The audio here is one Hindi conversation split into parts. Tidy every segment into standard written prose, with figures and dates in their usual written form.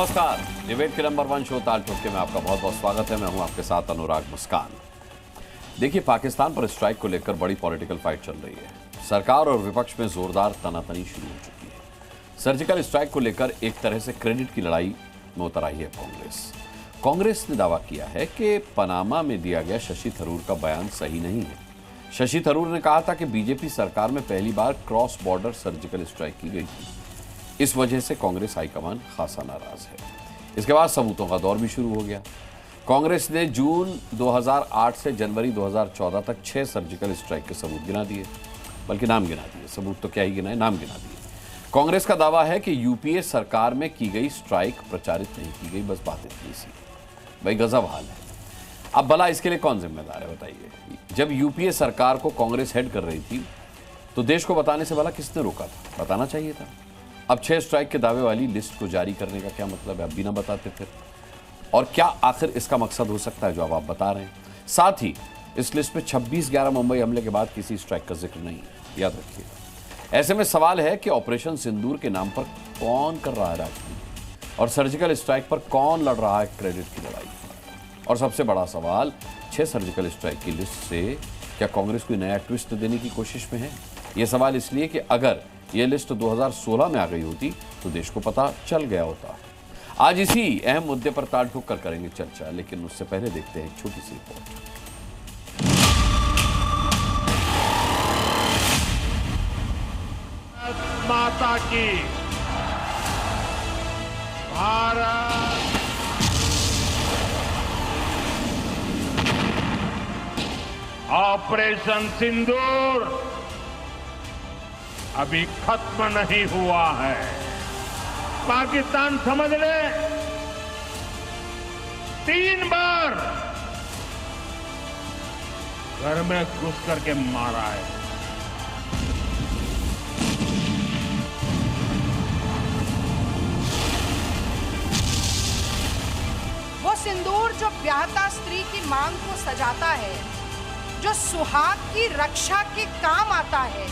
नमस्कार, डिबेट के नंबर 1 शो ताल ठोक में आपका बहुत बहुत स्वागत है। मैं हूं आपके साथ अनुराग मुस्कान। देखिए, पाकिस्तान पर स्ट्राइक को लेकर बड़ी पॉलिटिकल फाइट चल रही है। सरकार और विपक्ष में जोरदार तनातनी शुरू हो चुकी है। सर्जिकल स्ट्राइक को लेकर एक तरह से क्रेडिट की लड़ाई में उतर आई है कांग्रेस ने दावा किया है कि पनामा में दिया गया शशि थरूर का बयान सही नहीं है। शशि थरूर ने कहा था कि बीजेपी सरकार में पहली बार क्रॉस बॉर्डर सर्जिकल स्ट्राइक की गई थी। इस वजह से कांग्रेस हाईकमान खासा नाराज है। इसके बाद सबूतों का दौर भी शुरू हो गया। कांग्रेस ने जून 2008 से जनवरी 2014 तक 6 सर्जिकल स्ट्राइक के सबूत गिना दिए, बल्कि नाम गिना दिए। सबूत तो क्या ही गिनाए, नाम गिना दिए। कांग्रेस का दावा है कि यूपीए सरकार में की गई स्ट्राइक प्रचारित नहीं की गई, बस बात इतनी सी। भाई गजब हाल है। अब भला इसके लिए कौन जिम्मेदार है बताइए? जब यूपीए सरकार को कांग्रेस हेड कर रही थी तो देश को बताने से भला किसने रोका था? बताना चाहिए था। अब 6 स्ट्राइक के दावे वाली लिस्ट को जारी करने का क्या मतलब है? अब भी ना बताते फिर? और क्या आखिर इसका मकसद हो सकता है जो अब आप बता रहे हैं? साथ ही इस लिस्ट में 26/11 मुंबई हमले के बाद किसी स्ट्राइक का जिक्र नहीं है, याद रखिएगा। ऐसे में सवाल है कि ऑपरेशन सिंदूर के नाम पर कौन कर रहा है राजनीति और सर्जिकल स्ट्राइक पर कौन लड़ रहा है क्रेडिट की लड़ाई? और सबसे बड़ा सवाल, 6 सर्जिकल स्ट्राइक की लिस्ट से क्या कांग्रेस कोई नया ट्विस्ट देने की कोशिश में है? यह सवाल इसलिए कि अगर यह लिस्ट 2016 में आ गई होती तो देश को पता चल गया होता। आज इसी अहम मुद्दे पर ताड़ ठोक कर करेंगे चर्चा, लेकिन उससे पहले देखते हैं एक छोटी सी रिपोर्ट। माता की भारत ऑपरेशन सिंदूर अभी खत्म नहीं हुआ है। पाकिस्तान समझ ले 3 बार घर में घुस करके मारा है। वो सिंदूर जो ब्याहता स्त्री की मांग को सजाता है, जो सुहाग की रक्षा के काम आता है,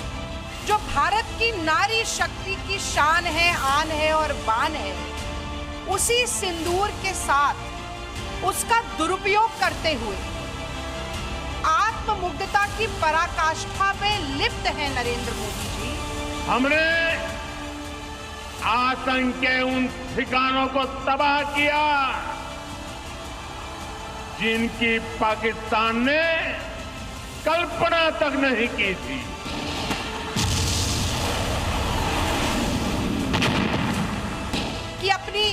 जो भारत की नारी शक्ति की शान है, आन है और बान है, उसी सिंदूर के साथ उसका दुरुपयोग करते हुए आत्ममुग्धता की पराकाष्ठा में लिप्त है नरेंद्र मोदी जी। हमने आतंक के उन ठिकानों को तबाह किया जिनकी पाकिस्तान ने कल्पना तक नहीं की थी। कि अपनी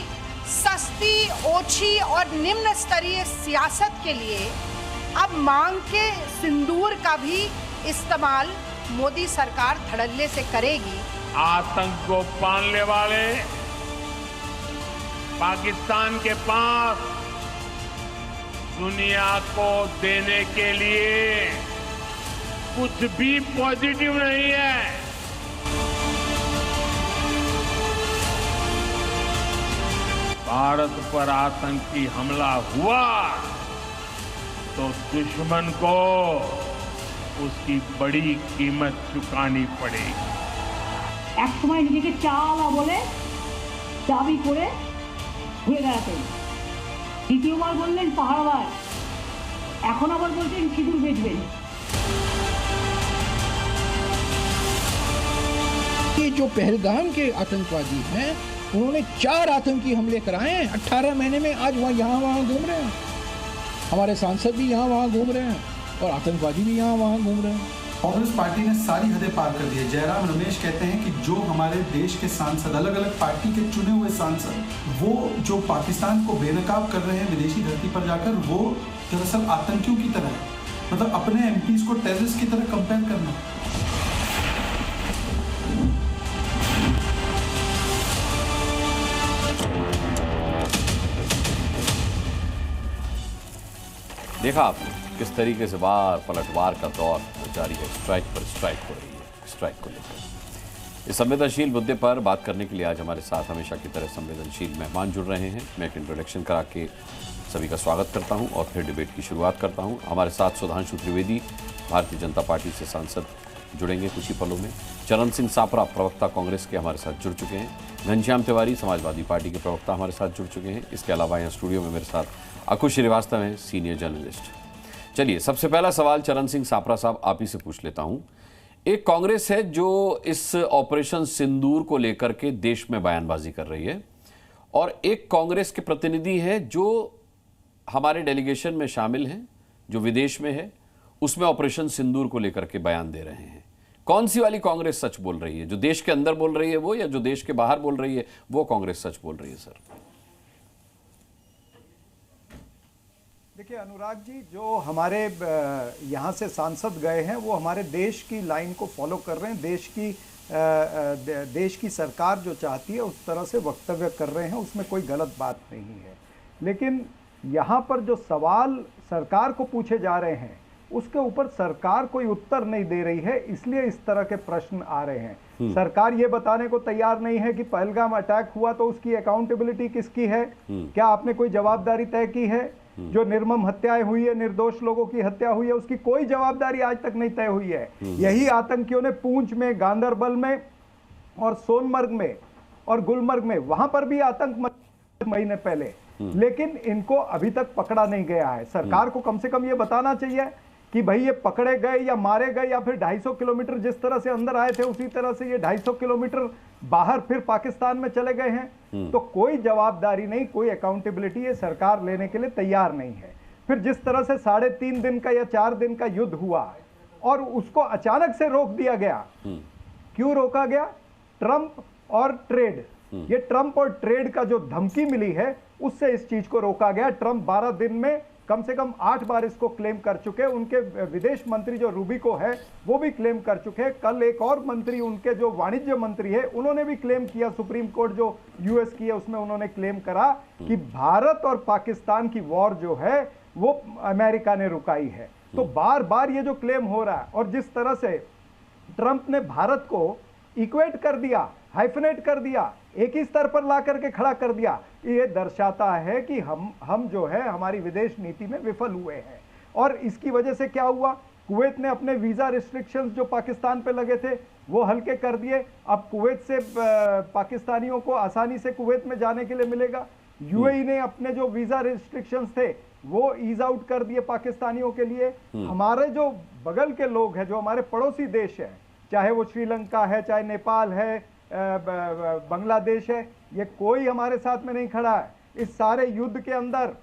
सस्ती, ओछी और निम्न स्तरीय सियासत के लिए अब मांग के सिंदूर का भी इस्तेमाल मोदी सरकार धड़ल्ले से करेगी। आतंक को पालने वाले पाकिस्तान के पास दुनिया को देने के लिए कुछ भी पॉजिटिव नहीं है। भारत पर आतंकी हमला हुआ तो दुश्मन को उसकी बड़ी कीमत चुकानी पड़ेगी। एक समय নিজেকে চালা বলে দাবি করে ঘুরে বেড়াতেন, দ্বিতীয়বার বললেন পাহাড়াবার, এখন আবার বলছেন সিঁদুর বেচবেন। ये जो पहलगाम के आतंकवादी हैं, उन्होंने 4 आतंकी हमले कराए हैं 18 महीने में। आज वहाँ यहाँ वहाँ घूम रहे हैं, हमारे सांसद भी यहाँ वहाँ घूम रहे हैं और आतंकवादी भी यहाँ वहाँ घूम रहे हैं। कांग्रेस पार्टी ने सारी हदें पार कर दी है। जयराम रमेश कहते हैं कि जो हमारे देश के सांसद, अलग अलग पार्टी के चुने हुए सांसद, वो जो पाकिस्तान को बेनकाब कर रहे हैं विदेशी धरती पर जाकर, वो दरअसल आतंकियों की तरह है। मतलब अपने एमपीज को टेररिस्ट की तरह कंपेयर करना। देखा आपने किस तरीके से बार पलटवार का दौर जारी है। स्ट्राइक पर स्ट्राइक हो रही है। स्ट्राइक को लेकर इस संवेदनशील मुद्दे पर बात करने के लिए आज हमारे साथ हमेशा की तरह संवेदनशील मेहमान जुड़ रहे हैं। मैं एक इंट्रोडक्शन करा के सभी का स्वागत करता हूं और फिर डिबेट की शुरुआत करता हूं। हमारे साथ सुधांशु त्रिवेदी, भारतीय जनता पार्टी से सांसद जुड़ेंगे कुछ ही पलों में। चरण सिंह सापरा प्रवक्ता कांग्रेस के हमारे साथ जुड़ चुके हैं। घनश्याम तिवारी समाजवादी पार्टी के प्रवक्ता हमारे साथ जुड़ चुके हैं। इसके अलावा यहाँ स्टूडियो में मेरे साथ अकुश श्रीवास्तव हैं, सीनियर जर्नलिस्ट। चलिए, सबसे पहला सवाल चरण सिंह सापरा साहब आप ही से पूछ लेता हूं। एक कांग्रेस है जो इस ऑपरेशन सिंदूर को लेकर के देश में बयानबाजी कर रही है, और एक कांग्रेस के प्रतिनिधि हैं जो हमारे डेलीगेशन में शामिल हैं, जो विदेश में है, उसमें ऑपरेशन सिंदूर को लेकर के बयान दे रहे हैं। कौन सी वाली कांग्रेस सच बोल रही है? जो देश के अंदर बोल रही है वो, या जो देश के बाहर बोल रही है वो कांग्रेस सच बोल रही है? सर देखिए अनुराग जी, जो हमारे यहाँ से सांसद गए हैं वो हमारे देश की लाइन को फॉलो कर रहे हैं। देश की सरकार जो चाहती है उस तरह से वक्तव्य कर रहे हैं, उसमें कोई गलत बात नहीं है। लेकिन यहाँ पर जो सवाल सरकार को पूछे जा रहे हैं उसके ऊपर सरकार कोई उत्तर नहीं दे रही है, इसलिए इस तरह के प्रश्न आ रहे हैं। सरकार ये बताने को तैयार नहीं है कि पहलगाम अटैक हुआ तो उसकी अकाउंटेबिलिटी किसकी है, क्या आपने कोई जवाबदारी तय की है? जो निर्मम हत्याएं हुई है, निर्दोष लोगों की हत्या हुई है, उसकी कोई जवाबदारी आज तक नहीं तय हुई है। यही आतंकियों ने पूंछ में, गांदरबल में और सोनमर्ग में और गुलमर्ग में, वहां पर भी आतंक महीने पहले, लेकिन इनको अभी तक पकड़ा नहीं गया है। सरकार को कम से कम ये बताना चाहिए कि भाई ये पकड़े गए या मारे गए, या फिर 250 किलोमीटर जिस तरह से अंदर आए थे उसी तरह से ये 250 किलोमीटर बाहर फिर पाकिस्तान में चले गए हैं। तो कोई जवाबदारी नहीं, कोई अकाउंटेबिलिटी ये सरकार लेने के लिए तैयार नहीं है। फिर जिस तरह से 3.5 दिन का या 4 दिन का युद्ध हुआ और उसको अचानक से रोक दिया गया, क्यों रोका गया? ट्रंप और ट्रेड, ये ट्रंप और ट्रेड का जो धमकी मिली है उससे इस चीज को रोका गया। ट्रंप 12 दिन में कम से कम 8 बार इसको क्लेम कर चुके। उनके विदेश मंत्री जो रूबिको है वो भी क्लेम कर चुके। कल एक और मंत्री, उनके जो वाणिज्य मंत्री है, उन्होंने भी क्लेम किया। सुप्रीम कोर्ट जो यूएस की है उसमें उन्होंने क्लेम करा कि भारत और पाकिस्तान की वॉर जो है वो अमेरिका ने रुकाई है। तो बार बार ये जो क्लेम हो रहा है, और जिस तरह से ट्रंप ने भारत को इक्वेट कर दिया, हाइफनेट कर दिया, एक ही स्तर पर ला करके खड़ा कर दिया, ये दर्शाता है कि हम जो है हमारी विदेश नीति में विफल हुए हैं। और इसकी वजह से क्या हुआ? कुवैत ने अपने वीजा रिस्ट्रिक्शंस जो पाकिस्तान पे लगे थे वो हल्के कर दिए। अब कुवैत से पाकिस्तानियों को आसानी से कुवैत में जाने के लिए मिलेगा। यूएई ने अपने जो वीजा रिस्ट्रिक्शंस थे वो ईज आउट कर दिए पाकिस्तानियों के लिए। हमारे जो बगल के लोग हैं, जो हमारे पड़ोसी देश हैं, चाहे वो श्रीलंका है, चाहे नेपाल है, बांग्लादेश है, ये कोई हमारे साथ में नहीं खड़ा है। इस सारे युद्ध के अंदर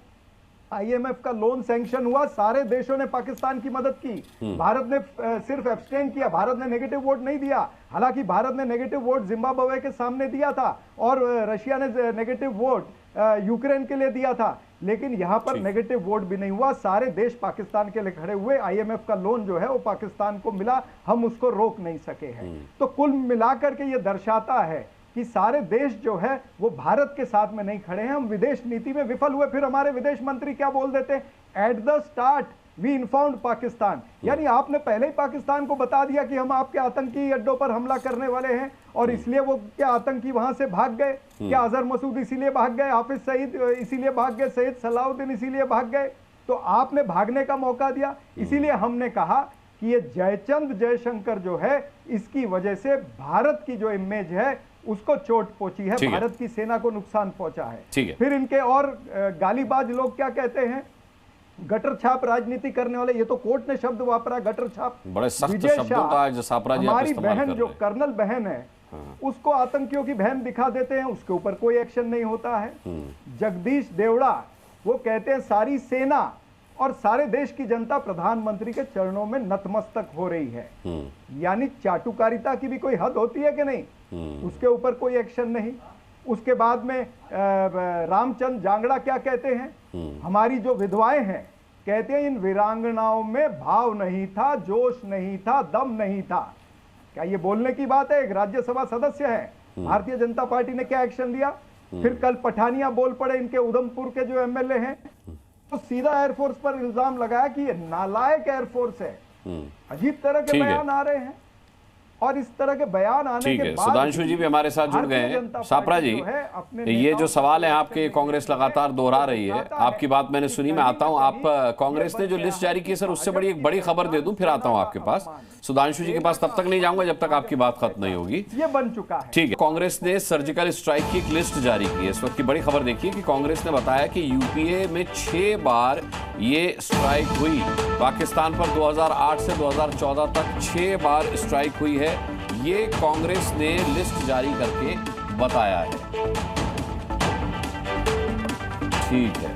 आईएमएफ का लोन सैंक्शन हुआ, सारे देशों ने पाकिस्तान की मदद की। भारत ने सिर्फ एब्सटेन किया, भारत ने नेगेटिव वोट नहीं दिया। हालांकि भारत ने नेगेटिव वोट जिम्बाब्वे के सामने दिया था और रशिया ने नेगेटिव वोट यूक्रेन के लिए दिया था, लेकिन यहां पर नेगेटिव वोट भी नहीं हुआ। सारे देश पाकिस्तान के लिए खड़े हुए। आईएमएफ का लोन जो है वो पाकिस्तान को मिला, हम उसको रोक नहीं सके हैं। तो कुल मिलाकर के ये दर्शाता है कि सारे देश जो है वो भारत के साथ में नहीं खड़े हैं। हम विदेश नीति में विफल हुए। फिर हमारे विदेश मंत्री क्या बोल देते हैं? At the start we informed Pakistan, यानी आपने पहले ही पाकिस्तान को बता दिया कि हम आपके आतंकी अड्डों पर हमला करने वाले हैं, और इसलिए वो क्या आतंकी वहां से भाग गए? क्या अजहर मसूद इसीलिए भाग गए? हाफिज सईद इसीलिए भाग गए? सैयद सलाउद्दीन इसीलिए भाग गए? तो आपने भागने का मौका दिया। इसीलिए हमने कहा कि ये जयचंद जयशंकर जो है, इसकी वजह से भारत की जो इमेज है उसको चोट पहुंची है, भारत की सेना को नुकसान पहुंचा है। फिर इनके और गालीबाज लोग क्या कहते हैं? गटर छाप राजनीति करने वाले, ये तो कोर्ट ने शब्द वापरा, गटर छाप। बड़े सख्त शब्दों का जो सापरा जी हमारी बहन जो कर्नल बहन है उसको आतंकियों की बहन दिखा देते हैं, उसके ऊपर कोई एक्शन नहीं होता है। जगदीश देवड़ा वो कहते हैं सारी सेना और सारे देश की जनता प्रधानमंत्री के चरणों में नतमस्तक हो रही है। यानी चाटुकारिता की भी कोई हद होती है कि नहीं? उसके ऊपर कोई एक्शन नहीं। उसके बाद में रामचंद्र जांगड़ा क्या कहते हैं? हमारी जो विधवाएं हैं कहते हैं इन वीरांगनाओं में भाव नहीं था, जोश नहीं था, दम नहीं था। क्या ये बोलने की बात है? एक राज्यसभा सदस्य है, भारतीय जनता पार्टी ने क्या एक्शन लिया? फिर कल पठानिया बोल पड़े, इनके उधमपुर के जो एमएलए हैं, तो सीधा एयरफोर्स पर इल्जाम लगाया कि ये नालायक एयरफोर्स है। अजीब तरह के बयान आ रहे हैं। और इस तरह के बयान आने ठीक के है, बाद सुधांशु जी भी हमारे साथ जुड़ गए हैं। सापरा जी, ये जो सवाल है आपके, कांग्रेस लगातार दोहरा रही है, आपकी बात मैंने सुनी, मैं आता हूं। आप कांग्रेस ने जो लिस्ट जारी की सर, उससे बड़ी एक बड़ी खबर दे दूं, फिर आता हूं आपके पास। सुधांशु जी के पास तब तक नहीं जाऊंगा जब तक आपकी बात खत्म नहीं होगी। ये बन चुका है। ठीक है, कांग्रेस ने सर्जिकल स्ट्राइक की एक लिस्ट जारी की है। इस वक्त की बड़ी खबर देखिए कि कांग्रेस ने बताया कि यूपीए में 6 बार ये स्ट्राइक हुई। पाकिस्तान पर 2008 से 2014 तक 6 बार स्ट्राइक हुई है। ये कांग्रेस ने लिस्ट जारी करके बताया है। ठीक है,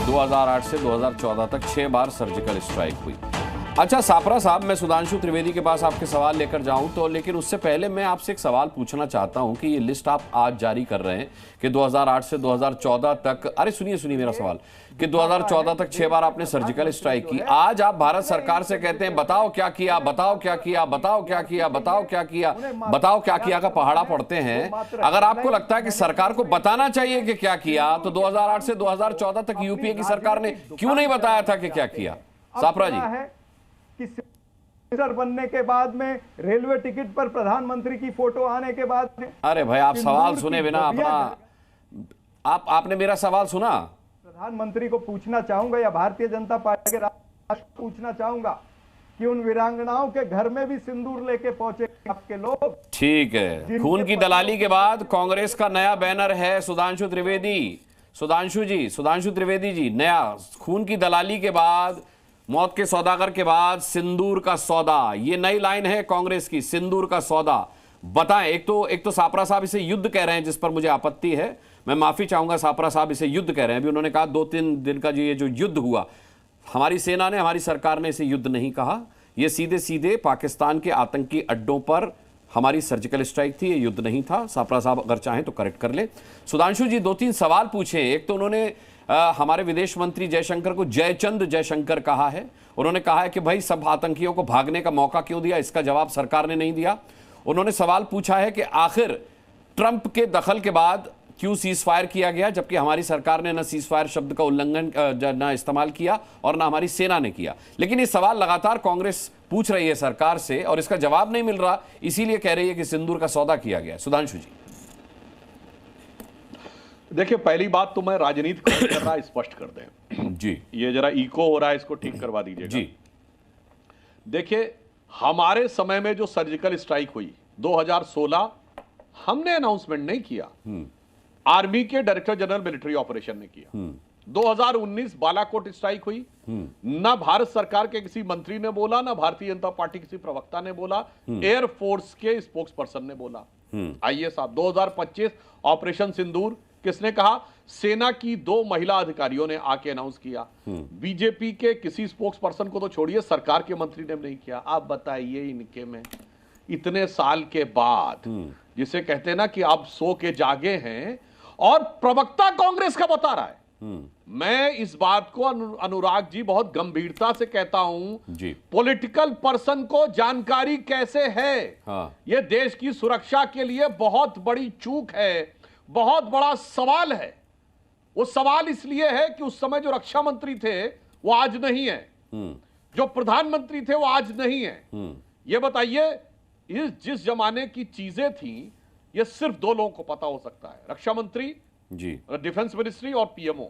2008 से 2014 तक 6 बार सर्जिकल स्ट्राइक हुई। अच्छा सापरा साहब, मैं सुधांशु त्रिवेदी के पास आपके सवाल लेकर जाऊं तो, लेकिन उससे पहले मैं आपसे एक सवाल पूछना चाहता हूं कि ये लिस्ट आप आज जारी कर रहे हैं कि 2008 से 2014 तक, अरे सुनिए मेरा सवाल, कि 2014 तक 6 बार आपने सर्जिकल स्ट्राइक की। आज आप भारत सरकार से कहते हैं बताओ क्या किया, बताओ क्या किया, बताओ क्या किया, बताओ क्या किया, बताओ क्या किया का पहाड़ा पढ़ते हैं। अगर आपको लगता है कि सरकार को बताना चाहिए कि क्या किया, तो 2008 से 2014 तक यूपीए की सरकार ने क्यों नहीं बताया था कि क्या किया? सापरा जी, मिनिस्टर बनने के बाद में, रेलवे टिकट पर प्रधानमंत्री की फोटो आने के बाद में, अरे भाई आप सवाल सुने बिना अपना, आपने मेरा सवाल सुना? प्रधानमंत्री को पूछना चाहूंगा या भारतीय जनता पार्टी के राष्ट्रपति को पूछना चाहूंगा कि उन वीरांगनाओं के घर में भी सिंदूर लेके पहुंचे आपके लोग। ठीक है, खून की दलाली के बाद कांग्रेस का नया बैनर है सुधांशु त्रिवेदी। सुधांशु त्रिवेदी जी, नया खून की दलाली के बाद, मौत के सौदागर के बाद सिंदूर का सौदा, ये नई लाइन है कांग्रेस की, सिंदूर का सौदा। बताएं, एक तो सापरा साहब इसे युद्ध कह रहे हैं, जिस पर मुझे आपत्ति है, मैं माफी चाहूंगा। सापरा साहब इसे युद्ध कह रहे हैं। अभी उन्होंने कहा 2-3 दिन का जो युद्ध हुआ, हमारी सेना ने, हमारी सरकार ने इसे युद्ध नहीं कहा, यह सीधे सीधे पाकिस्तान के आतंकी अड्डों पर हमारी सर्जिकल स्ट्राइक थी, ये युद्ध नहीं था। सापरा साहब अगर चाहें तो करेक्ट कर ले। सुधांशु जी 2-3 सवाल पूछे। एक तो उन्होंने हमारे विदेश मंत्री जयशंकर को जयचंद जयशंकर कहा है। उन्होंने कहा है कि भाई सब आतंकियों को भागने का मौका क्यों दिया, इसका जवाब सरकार ने नहीं दिया। उन्होंने सवाल पूछा है कि आखिर ट्रंप के दखल के बाद क्यों सीज फायर किया गया, जबकि हमारी सरकार ने न सीज फायर शब्द का उल्लंघन न इस्तेमाल किया और न हमारी सेना ने किया। लेकिन ये सवाल लगातार कांग्रेस पूछ रही है सरकार से और इसका जवाब नहीं मिल रहा, इसीलिए कह रही है कि सिंदूर का सौदा किया गया। सुधांशु जी, देखिए, पहली बात तो मैं राजनीति कर रहा स्पष्ट कर दें जी, ये जरा इको हो रहा है, इसको ठीक करवा दीजिएगा जी। देखिए, हमारे समय में जो सर्जिकल स्ट्राइक हुई 2016, हमने अनाउंसमेंट नहीं किया, आर्मी के डायरेक्टर जनरल मिलिट्री ऑपरेशन ने किया। 2019 बालाकोट स्ट्राइक हुई, ना भारत सरकार के किसी मंत्री ने बोला, ना भारतीय जनता पार्टी किसी प्रवक्ता ने बोला, एयरफोर्स के स्पोक्स पर्सन ने बोला। आइए साहब, 2025 ऑपरेशन सिंदूर किसने कहा? सेना की 2 महिला अधिकारियों ने आके अनाउंस किया। बीजेपी के किसी स्पोक्स पर्सन को तो छोड़िए, सरकार के मंत्री ने नहीं किया। आप बताइए, इनके में इतने साल के बाद, जिसे कहते हैं ना कि आप सो के जागे हैं, और प्रवक्ता कांग्रेस का बता रहा है। मैं इस बात को अनुराग जी बहुत गंभीरता से कहता हूं जी, पॉलिटिकल पर्सन को जानकारी कैसे है? हाँ। यह देश की सुरक्षा के लिए बहुत बड़ी चूक है, बहुत बड़ा सवाल है। वो सवाल इसलिए है कि उस समय जो रक्षा मंत्री थे वो आज नहीं है, जो प्रधानमंत्री थे वो आज नहीं है। ये बताइए, जिस जमाने की चीजें थी, ये सिर्फ 2 लोगों को पता हो सकता है, रक्षा मंत्री जी, डिफेंस मिनिस्ट्री और PMO.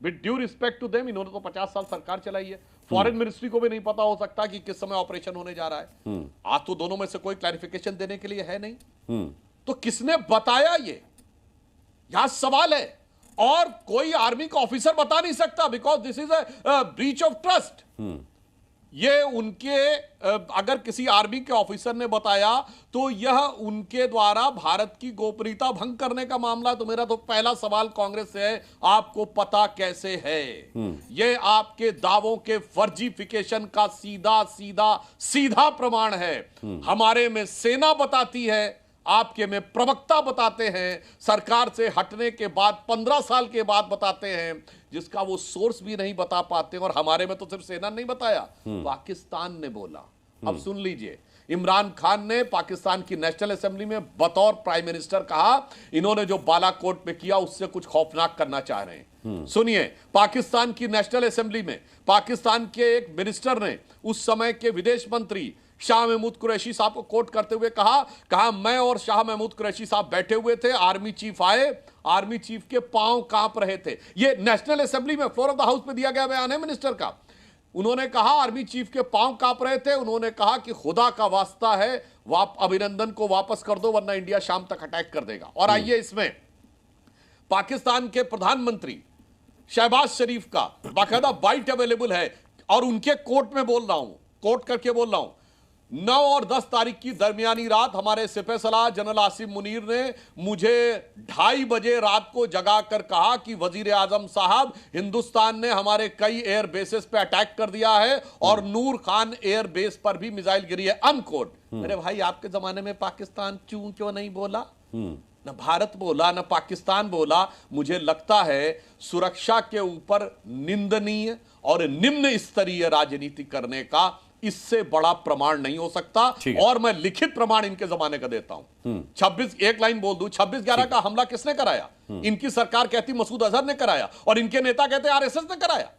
With due respect to them, इन्होंने तो 50 साल सरकार चलाई है। फॉरेन मिनिस्ट्री को भी नहीं पता हो सकता कि किस समय ऑपरेशन होने जा रहा है। आज तो दोनों में से कोई क्लैरिफिकेशन देने के लिए है नहीं। तो किसने बताया? ये यहां सवाल है, और कोई आर्मी का ऑफिसर बता नहीं सकता, because this is a breach of trust. ये उनके, अगर किसी आर्मी के ऑफिसर ने बताया तो यह उनके द्वारा भारत की गोपनीयता भंग करने का मामला। तो मेरा तो पहला सवाल कांग्रेस से है, आपको पता कैसे है? ये आपके दावों के फर्जीफिकेशन का सीधा प्रमाण है। हमारे में सेना बताती है, आपके में प्रवक्ता बताते हैं, सरकार से हटने के बाद 15 साल के बाद बताते हैं, जिसका वो सोर्स भी नहीं बता पाते। और हमारे में तो सिर्फ सेना नहीं बताया, पाकिस्तान ने बोला। अब सुन लीजिए, इमरान खान ने पाकिस्तान की नेशनल असेंबली में बतौर प्राइम मिनिस्टर कहा, इन्होंने जो बालाकोट में किया उससे कुछ खौफनाक करना चाह रहे हैं। सुनिए, पाकिस्तान की नेशनल असेंबली में पाकिस्तान के एक मिनिस्टर ने, उस समय के विदेश मंत्री शाह महमूद कुरैशी साहब को कोट करते हुए कहा मैं और शाह महमूद कुरैशी साहब बैठे हुए थे, आर्मी चीफ आए, आर्मी चीफ के पांव कांप रहे थे। ये नेशनल असेंबली में फ्लोर ऑफ द हाउस पे दिया गया बयान है मिनिस्टर का। उन्होंने कहा आर्मी चीफ के पांव कांप रहे थे। उन्होंने कहा कि खुदा का वास्ता है अभिनंदन को वापस कर दो वरना इंडिया शाम तक अटैक कर देगा। और आइए इसमें पाकिस्तान के प्रधानमंत्री शहबाज शरीफ का बाकायदा बाइट अवेलेबल है और उनके कोर्ट में बोल रहा हूं, कोर्ट करके बोल रहा हूं। 9 और 10 तारीख की दरमियानी रात हमारे सिपह सलाह जनरल आसिम मुनीर ने मुझे 2:30 बजे रात को जगा कर कहा कि वजीर आजम साहब, हिंदुस्तान ने हमारे कई एयर बेसेस पे अटैक कर दिया है और नूर खान एयर बेस पर भी मिसाइल गिरी है, अनकोट। अरे भाई, आपके जमाने में पाकिस्तान क्यों नहीं बोला? न भारत बोला, न पाकिस्तान बोला। मुझे लगता है सुरक्षा के ऊपर निंदनीय और निम्न स्तरीय राजनीति करने का इससे बड़ा प्रमाण नहीं हो सकता। और मैं लिखित प्रमाण इनके जमाने का देता हूं। 26 एक लाइन बोल दूं, 26/11 का हमला किसने कराया? इनकी सरकार कहती मसूद अजहर ने कराया और इनके नेता कहते आरएसएस ने कराया।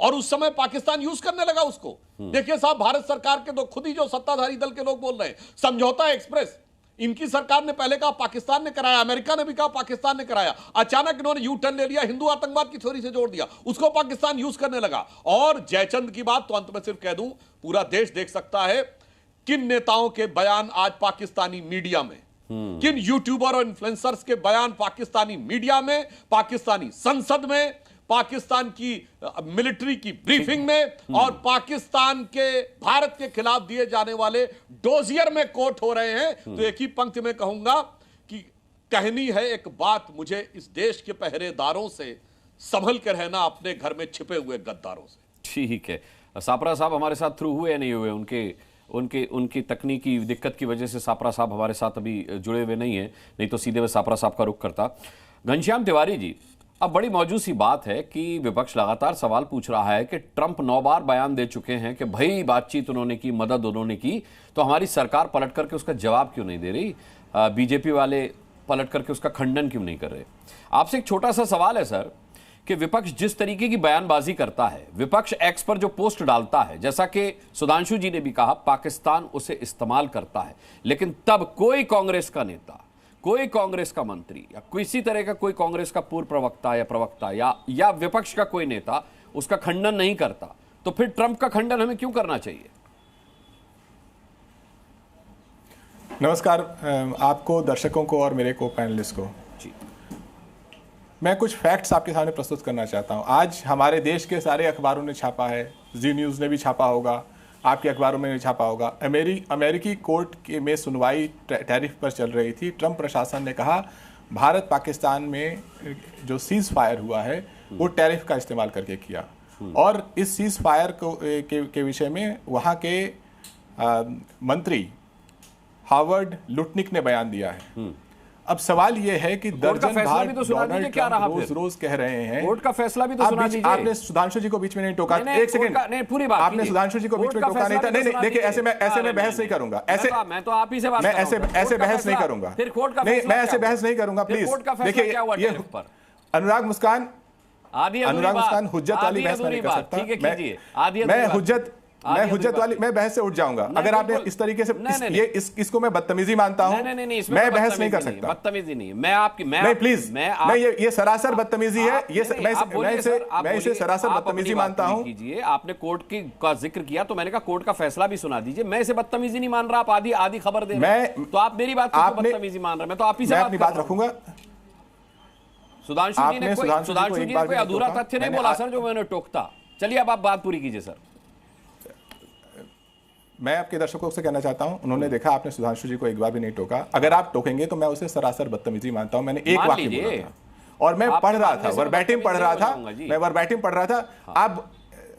और उस समय पाकिस्तान यूज करने लगा उसको। देखिए साहब, भारत सरकार के तो खुद ही जो सत्ताधारी दल के लोग बोल रहे हैं, समझौता एक्सप्रेस इनकी सरकार ने पहले कहा पाकिस्तान ने कराया, अमेरिका ने भी कहा पाकिस्तान ने कराया। अचानक इन्होंने यू टर्न ले लिया, हिंदू आतंकवाद की थ्योरी से जोड़ दिया, उसको पाकिस्तान यूज करने लगा। और जयचंद की बात तो अंत में सिर्फ कह दूं, पूरा देश देख सकता है किन नेताओं के बयान आज पाकिस्तानी मीडिया में, किन यूट्यूबर और इन्फ्लुएंसर्स के बयान पाकिस्तानी मीडिया में, पाकिस्तानी संसद में, पाकिस्तान की मिलिट्री की ब्रीफिंग में और पाकिस्तान के भारत के खिलाफ दिए जाने वाले डोजियर में कोट हो रहे हैं। तो एक ही पंक्ति में कहूंगा कि कहनी है एक बात मुझे, इस देश के पहरेदारों से संभल कर रहना, अपने घर में छिपे हुए गद्दारों से। ठीक है, सापरा साहब हमारे साथ थ्रू हुए या नहीं हुए? उनकी तकनीकी दिक्कत की वजह से सापरा साहब हमारे साथ अभी जुड़े हुए नहीं है, नहीं तो सीधे मैं सापरा साहब का रुख करता। घनश्याम तिवारी जी, अब बड़ी मौजूद सी बात है कि विपक्ष लगातार सवाल पूछ रहा है कि ट्रंप 9 बार बयान दे चुके हैं कि भाई बातचीत उन्होंने की, मदद उन्होंने की, तो हमारी सरकार पलट करके उसका जवाब क्यों नहीं दे रही? बीजेपी वाले पलट करके उसका खंडन क्यों नहीं कर रहे? आपसे एक छोटा सा सवाल है सर कि विपक्ष जिस तरीके की बयानबाजी करता है, विपक्ष एक्स पर जो पोस्ट डालता है, जैसा कि सुधांशु जी ने भी कहा, पाकिस्तान उसे इस्तेमाल करता है, लेकिन तब कोई कांग्रेस का नेता, कोई कांग्रेस का मंत्री या किसी तरह का कोई कांग्रेस का पूर्व प्रवक्ता या विपक्ष का कोई नेता उसका खंडन नहीं करता, तो फिर ट्रंप का खंडन हमें क्यों करना चाहिए? नमस्कार आपको, दर्शकों को और मेरे को पैनलिस्ट को जी। मैं कुछ फैक्ट्स आपके सामने प्रस्तुत करना चाहता हूं। आज हमारे देश के सारे अखबारों ने छापा है, जी न्यूज़ ने भी छापा होगा, आपके अखबारों में भी छापा होगा। अमेरिकी कोर्ट में सुनवाई टैरिफ पर चल रही थी। ट्रंप प्रशासन ने कहा भारत पाकिस्तान में जो सीज फायर हुआ है वो टैरिफ का इस्तेमाल करके किया, और इस सीज फायर के विषय में वहाँ के मंत्री हार्वर्ड लुटनिक ने बयान दिया है। अब सवाल यह है कि दर्जन बार डोनाल्ड ट्रंप रोज कह रहे हैं, कोर्ट का फैसला भी तो सुना दीजिए। आपने सुधांशु जी को बीच में नहीं टोका, एक सेकंड, नहीं पूरी बात आपने सुधांशु जी को बीच में टोका नहीं था। नहीं देखिए, ऐसे मैं बहस नहीं करूंगा, ऐसे मैं तो आप ही से बात, मैं ऐसे बहस नहीं करूंगा, नहीं मैं ऐसे बहस नहीं करूंगा, प्लीज। देखिए ये अनुराग मुस्कान हुज्जत वाली बहस नहीं कर सकता। मैं हुज्जत वाली बहस से उठ जाऊंगा अगर आपने इस तरीके से इसको मैं बदतमीजी मानता हूं। मैं बहस नहीं कर सकता, बदतमीजी नहीं, मैं प्लीज, मैं ये सरासर बदतमीजी है, ये मैं इसे सरासर बदतमीजी मानता हूं। कीजिए, आपने कोर्ट का जिक्र किया तो मैंने कहा कोर्ट का फैसला भी सुना दीजिए। मैं इसे बदतमीजी नहीं मान रहा, आप आधी खबर दे रहे हैं, तो आप मेरी बात बदतमीजी मान रहे हैं, मैं तो आप ही से अपनी बात रखूंगा। सुधांशु जी ने कोई अधूरा तथ्य नहीं बोला सर जो मैंने टोकता। चलिए अब आप बात पूरी कीजिए सर। मैं आपके दर्शकों से कहना चाहता हूं, उन्होंने देखा आपने सुधांशु जी को एक बार भी नहीं टोका। अगर आप टोकेंगे तो मैं उसे सरासर बदतमीजी मानता हूं। मैंने एक वाक्य बोला था और मैं पढ़ रहा था, वर्बैटिम पढ़ रहा था, मैं वर्बैटिम पढ़ रहा था। अब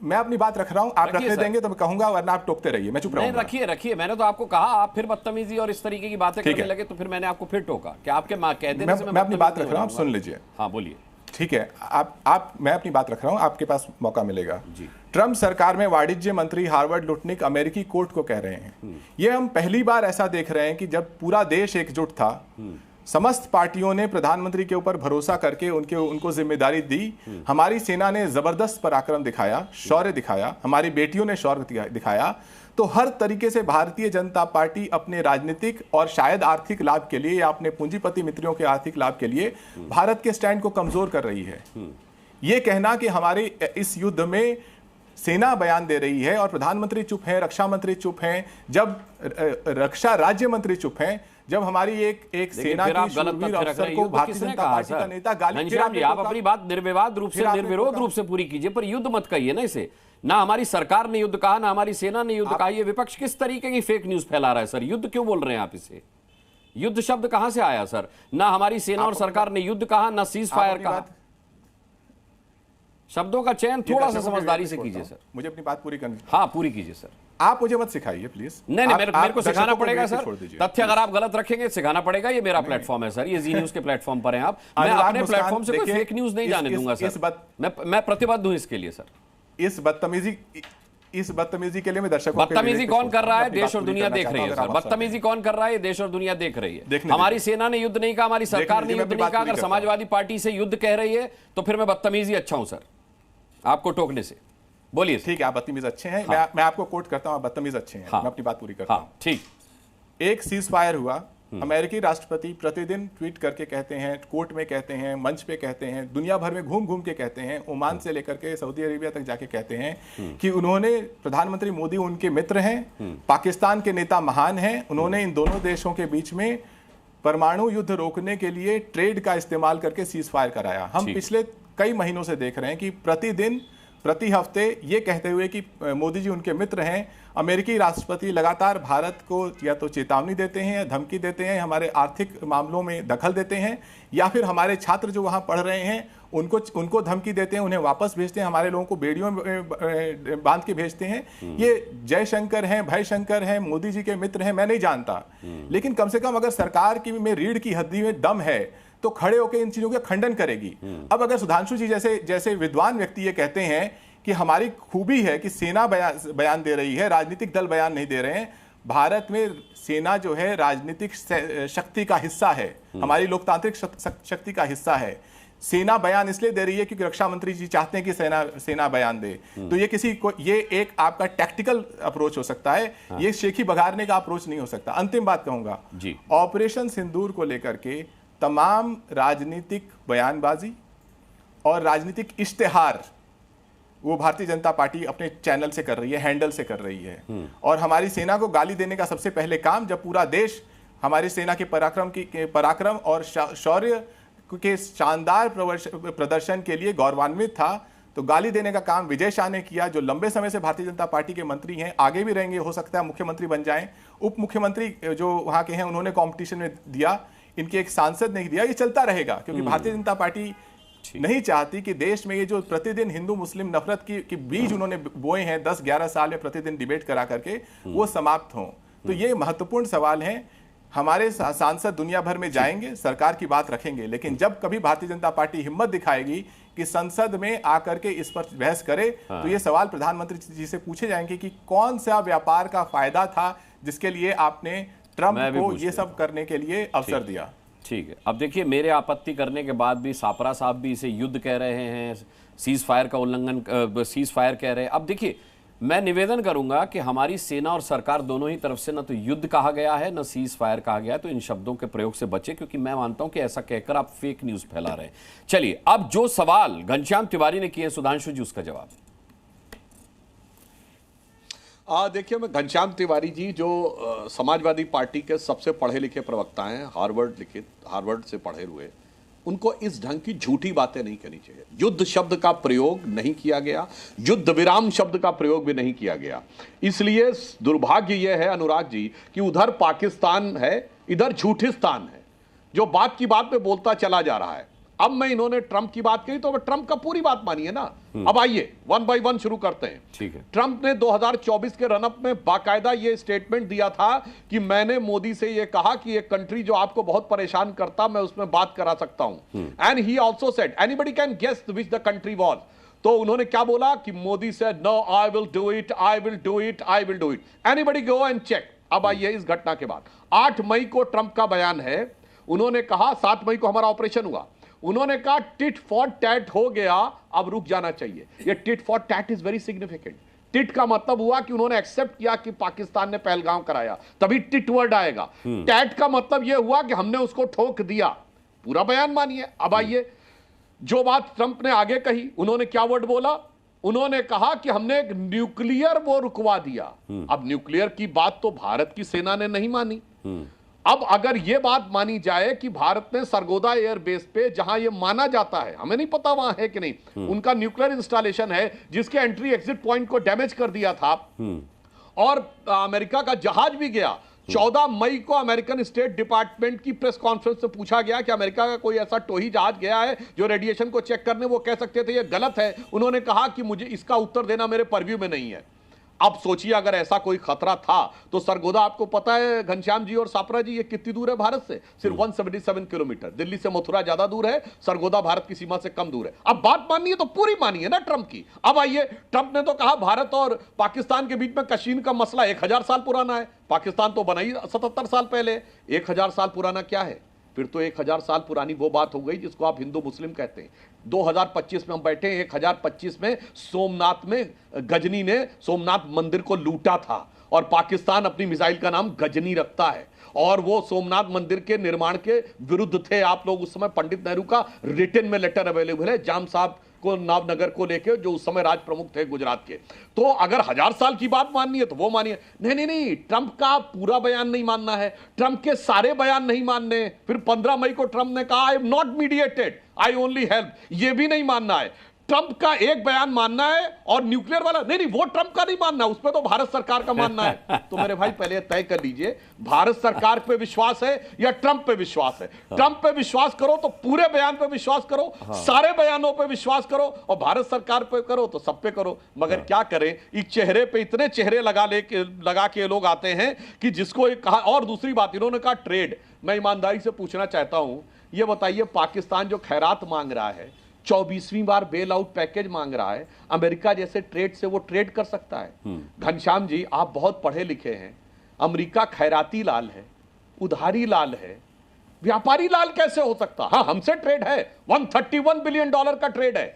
मैं अपनी बात रख रहा हूं, आप रखने देंगे तो मैं कहूंगा, वरना आप टोकते रहिए, मैं चुप रहूंगा। रखिए, मैंने तो आपको कहा, आप फिर बदतमीजी और इस तरीके की बातें करने लगे तो फिर मैंने आपको फिर टोका कि आपके मां कह देने से मैं अपनी बात रख रहा हूं, आप सुन लीजिए। हाँ बोलिए। ठीक है, मैं अपनी बात रख रहा हूं, आपके पास मौका मिलेगा। ट्रंप सरकार में वाणिज्य मंत्री हार्वर्ड लुटनिक अमेरिकी कोर्ट को कह रहे हैं। ये हम पहली बार ऐसा देख रहे हैं कि जब पूरा देश एकजुट था, समस्त पार्टियों ने प्रधानमंत्री के ऊपर भरोसा करके उनको जिम्मेदारी दी। हमारी सेना ने जबरदस्त पराक्रम दिखाया, शौर्य दिखाया, हमारी बेटियों ने शौर्य दिखाया। तो हर तरीके से भारतीय जनता पार्टी अपने राजनीतिक और शायद आर्थिक लाभ के लिए या अपने पूंजीपति मित्रों के आर्थिक लाभ के लिए भारत के स्टैंड को कमजोर कर रही है। ये कहना कि हमारे इस युद्ध में सेना बयान दे रही है और प्रधानमंत्री चुप हैं, रक्षा मंत्री चुप हैं, जब रक्षा राज्य मंत्री चुप हैं, जब हमारी एक सेना की शूरवीर अफसर को भारतीय जनता पार्टी का नेता गाली, आप अपनी बात निर्विवाद रूप से, निर्विरोध रूप से पूरी कीजिए, पर युद्ध मत कहिए ना इसे। ना हमारी सरकार ने युद्ध कहा, ना हमारी सेना ने युद्ध कहा। ये विपक्ष किस तरीके की फेक न्यूज फैला रहा है सर? युद्ध क्यों बोल रहे हैं आप इसे? युद्ध शब्द कहां से आया सर? ना हमारी सेना और सरकार ने युद्ध कहा, ना सीज फायर कहा। शब्दों का चयन थोड़ा सा समझदारी से कीजिए सर। मुझे अपनी बात पूरी करनी। हाँ, पूरी कीजिए सर। आप मुझे मत सिखाइए प्लीज। नहीं, मेरे को सिखाना पड़ेगा सर। तथ्य अगर आप गलत रखेंगे सिखाना पड़ेगा। ये मेरा प्लेटफॉर्म है सर, ये जी न्यूज के प्लेटफॉर्म पर हैं आप। मैं अपने प्लेटफॉर्म से कोई फेक न्यूज नहीं जाने दूंगा सर। मैं प्रतिबद्ध हूं इसके लिए सर। इस बदतमीजी के लिए मैं दर्शकों बदतमीजी कौन कर रहा है? देश और दुनिया देख रही है सर। बदतमीजी कौन कर रहा है? देश और दुनिया देख रही है। हमारी सेना ने युद्ध नहीं कहा, हमारी सरकार ने युद्ध नहीं कहा। अगर समाजवादी पार्टी से युद्ध कह रही है तो फिर मैं बदतमीजी अच्छा हूं सर आपको टोकने से। बोलिए। ठीक है, आप बदतमीज अच्छे हैं। हाँ। मैं आपको कोट करता हूं, आप बदतमीज अच्छे हैं। हाँ। मैं अपनी बात पूरी करता हूं। ठीक। एक सीज फायर हुआ। अमेरिकी राष्ट्रपति प्रतिदिन ट्वीट करके कहते हैं, कोर्ट में कहते हैं, मंच पे कहते हैं, दुनिया भर में घूम घूम के कहते हैं, ओमान से लेकर के सऊदी अरेबिया तक जाके कहते हैं कि उन्होंने, प्रधानमंत्री मोदी उनके मित्र हैं, पाकिस्तान के नेता महान हैं, उन्होंने इन दोनों देशों के बीच में परमाणु युद्ध रोकने के लिए ट्रेड का इस्तेमाल करके सीज फायर कराया। हम पिछले कई महीनों से देख रहे हैं कि प्रतिदिन, प्रति हफ्ते ये कहते हुए कि मोदी जी उनके मित्र हैं, अमेरिकी राष्ट्रपति लगातार भारत को या तो चेतावनी देते हैं या धमकी देते हैं, हमारे आर्थिक मामलों में दखल देते हैं, या फिर हमारे छात्र जो वहाँ पढ़ रहे हैं उनको धमकी देते हैं, उन्हें वापस भेजते हैं, हमारे लोगों को बेड़ियों में बांध के भेजते हैं। ये जयशंकर हैं, भयशंकर हैं, मोदी जी के मित्र हैं, मैं नहीं जानता, लेकिन कम से कम अगर सरकार की में रीढ़ की हड्डी में दम है तो खड़े होकर इन चीजों का खंडन करेगी। अब अगर सुधांशु जी जैसे विद्वान व्यक्ति ये कहते हैं कि हमारी खूबी है कि सेना बयान दे रही है, राजनीतिक दल बयान नहीं दे रहे हैं। भारत में सेना जो है राजनीतिक शक्ति का हिस्सा है, हमारी लोकतांत्रिक शक्ति का हिस्सा है। सेना बयान इसलिए दे रही है क्योंकि रक्षा मंत्री जी चाहते हैं कि सेना बयान दे। तो ये एक आपका टैक्टिकल अप्रोच हो सकता है। हाँ। ये शेखी बघारने का अप्रोच नहीं हो सकता। अंतिम बात कहूंगा, ऑपरेशन सिंदूर को लेकर के तमाम राजनीतिक बयानबाजी और राजनीतिक इश्तेहार वो भारतीय जनता पार्टी अपने चैनल से कर रही है, हैंडल से कर रही है। और हमारी सेना को गाली देने का सबसे पहले काम, जब पूरा देश हमारी सेना के पराक्रम और शौर्य के शानदार प्रदर्शन के लिए गौरवान्वित था, तो गाली देने का काम विजय शाह ने किया, जो लंबे समय से भारतीय जनता पार्टी के मंत्री हैं, आगे भी रहेंगे, हो सकता है मुख्यमंत्री बन जाएं। उप मुख्यमंत्री जो वहां के हैं उन्होंने कंपटीशन में दिया, इनके एक सांसद नहीं दिया। ये चलता रहेगा क्योंकि भारतीय जनता पार्टी नहीं चाहती कि देश में ये जो प्रतिदिन हिंदू मुस्लिम नफरत की बीज उन्होंने बोए हैं 10-11 साल में प्रतिदिन डिबेट करा करके, वो समाप्त हों। तो ये महत्वपूर्ण सवाल है। हमारे सांसद दुनिया भर में जाएंगे, सरकार की बात रखेंगे, लेकिन जब कभी भारतीय जनता पार्टी हिम्मत दिखाएगी कि संसद में आकर के इस पर बहस करे, तो ये सवाल प्रधानमंत्री जी से पूछे जाएंगे कि कौन सा व्यापार का फायदा था जिसके लिए आपने ट्रंप को ये सब करने के लिए अवसर दिया। ठीक है, अब देखिए, मेरे आपत्ति करने के बाद भी सापरा साहब भी इसे युद्ध कह रहे हैं, सीज फायर का उल्लंघन, सीज फायर कह रहे हैं। अब देखिए, मैं निवेदन करूंगा कि हमारी सेना और सरकार दोनों ही तरफ से न तो युद्ध कहा गया है, न सीज फायर कहा गया है, तो इन शब्दों के प्रयोग से बचे, क्योंकि मैं मानता हूं कि ऐसा कहकर आप फेक न्यूज फैला रहे हैं। चलिए, अब जो सवाल घनश्याम तिवारी ने किए, सुधांशु जी, उसका जवाब। देखिए, मैं घनश्याम तिवारी जी जो समाजवादी पार्टी के सबसे पढ़े लिखे प्रवक्ता हैं, हार्वर्ड से पढ़े हुए, उनको इस ढंग की झूठी बातें नहीं करनी चाहिए। युद्ध शब्द का प्रयोग नहीं किया गया, युद्ध विराम शब्द का प्रयोग भी नहीं किया गया। इसलिए दुर्भाग्य यह है अनुराग जी कि उधर पाकिस्तान है, इधर झूठिस्तान है, जो बात की बात में बोलता चला जा रहा है। अब मैं इन्होंने ट्रंप की बात कही तो अब ट्रंप का पूरी बात मानिए ना। अब आइए 1 by 1 शुरू करते हैं। ठीक है। ट्रंप ने 2024 के रनअप में बाकायदा ये स्टेटमेंट दिया था कि मैंने मोदी से ये कहा कि एक कंट्री जो आपको बहुत परेशान करता, मैं उसमें बात करा सकता हूं। And he also said anybody can guess which the country was. तो उन्होंने क्या बोला कि Modi said no, I will do it, I will do it, I will do it, anybody go and check. अब आइए इस घटना के बाद 8 मई को ट्रंप का बयान है, उन्होंने कहा 7 मई को हमारा ऑपरेशन हुआ, उन्होंने कहा टिट फॉर टैट हो गया, अब रुक जाना चाहिए। ये tit for tat is very significant. Tit का मतलब हुआ कि उन्होंने एक्सेप्ट किया कि पाकिस्तान ने पहलगाम कराया, तभी टिट वर्ड आएगा। टैट का मतलब यह हुआ कि हमने उसको ठोक दिया। पूरा बयान मानिए। अब आइए, जो बात ट्रंप ने आगे कही, उन्होंने क्या वर्ड बोला? उन्होंने कहा कि हमने एक न्यूक्लियर वो रुकवा दिया। अब न्यूक्लियर की बात तो भारत की सेना ने नहीं मानी। अब अगर यह बात मानी जाए कि भारत ने सरगोदा एयरबेस पे, जहां यह माना जाता है, हमें नहीं पता वहां है कि नहीं, उनका न्यूक्लियर इंस्टॉलेशन है जिसके एंट्री एग्जिट पॉइंट को डैमेज कर दिया था, और अमेरिका का जहाज भी गया। 14 मई को अमेरिकन स्टेट डिपार्टमेंट की प्रेस कॉन्फ्रेंस से पूछा गया कि अमेरिका का कोई ऐसा टोही जहाज गया है जो रेडिएशन को चेक करने, वो कह सकते थे ये गलत है। उन्होंने कहा कि मुझे इसका उत्तर देना मेरे परव्यू में नहीं है। अब सोचिए अगर ऐसा कोई खतरा था तो सरगोदा, आपको पता है घनश्याम जी और सापरा जी, ये कितनी दूर है भारत से? सिर्फ 177 किलोमीटर। दिल्ली से मथुरा ज्यादा दूर है, सरगोदा भारत की सीमा से कम दूर है। अब बात माननी है तो पूरी मानिए ना ट्रंप की। अब आइए, ट्रंप ने तो कहा भारत और पाकिस्तान के बीच में कश्मीर का मसला 1000 साल पुराना है। पाकिस्तान तो बना ही 77 साल पहले। 1000 साल पुराना क्या है? फिर तो 1000 साल पुरानी वो बात हो गई जिसको आप हिंदू मुस्लिम कहते हैं। 2025 में हम बैठे हैं, 1025 में सोमनाथ में गजनी ने सोमनाथ मंदिर को लूटा था, और पाकिस्तान अपनी मिसाइल का नाम गजनी रखता है, और वो सोमनाथ मंदिर के निर्माण के विरुद्ध थे आप लोग। उस समय पंडित नेहरू का रिटन में लेटर अवेलेबल है, जाम साहब को नावनगर को लेके, जो उस समय राज प्रमुख थे गुजरात के। तो अगर 1000 साल की बात माननी है तो वो मानिए। नहीं नहीं नहीं, ट्रंप का पूरा बयान नहीं मानना है, ट्रंप के सारे बयान नहीं मानने। फिर 15 मई को ट्रंप ने कहा I am not mediated, I only help, ये भी नहीं मानना है। ट्रंप का एक बयान मानना है, और न्यूक्लियर वाला नहीं नहीं, वो ट्रंप का नहीं मानना, उस पर तो भारत सरकार का मानना है। तो मेरे भाई पहले तय कर लीजिए, भारत सरकार पे विश्वास है या ट्रंप पे विश्वास है? ट्रंप पे विश्वास करो तो पूरे बयान पे विश्वास करो, सारे बयानों पे विश्वास करो, और भारत सरकार पे करो तो सब पे करो। मगर क्या करें, इस चेहरे पे इतने चेहरे लगा के लोग आते हैं कि जिसको एक कहा। और दूसरी बात, इन्होंने कहा ट्रेड। मैं ईमानदारी से पूछना चाहता हूं, ये बताइए, पाकिस्तान जो खैरात मांग रहा है, 24वीं बार बेल आउट पैकेज मांग रहा है, अमेरिका जैसे ट्रेड से वो ट्रेड कर सकता है? घनश्याम जी, आप बहुत पढ़े लिखे हैं। अमेरिका खैराती लाल है, उधारी लाल है, व्यापारी लाल कैसे हो सकता? हाँ, हमसे ट्रेड है, $131 बिलियन का ट्रेड है,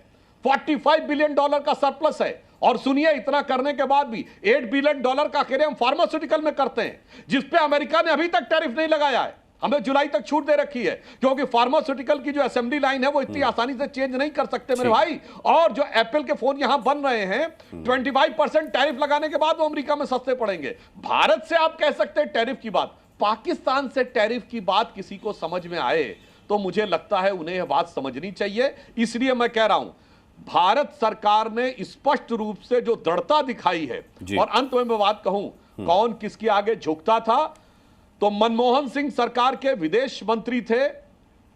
$45 बिलियन का सरप्लस है। और सुनिए, इतना करने के बाद भी $8 बिलियन का कह रहे हम फार्मास्यूटिकल में करते हैं, जिसपे अमेरिका ने अभी तक टैरिफ नहीं लगाया है। हमें जुलाई तक छूट दे रखी है, क्योंकि फार्मास्यूटिकल की जो असेंबली लाइन है वो इतनी आसानी से चेंज नहीं कर सकते मेरे भाई। और जो एप्पल के फोन यहां बन रहे हैं, 25% टैरिफ लगाने के बाद वो अमेरिका में सस्ते पड़ेंगे। भारत से आप कह सकते हैं टैरिफ की बात, पाकिस्तान से टैरिफ की बात किसी को समझ में आए तो मुझे लगता है उन्हें यह बात समझनी चाहिए। इसलिए मैं कह रहा हूं, भारत सरकार ने स्पष्ट रूप से जो दृढ़ता दिखाई है। और अंत में मैं बात कहूं, कौन किसके आगे झुकता था, तो मनमोहन सिंह सरकार के विदेश मंत्री थे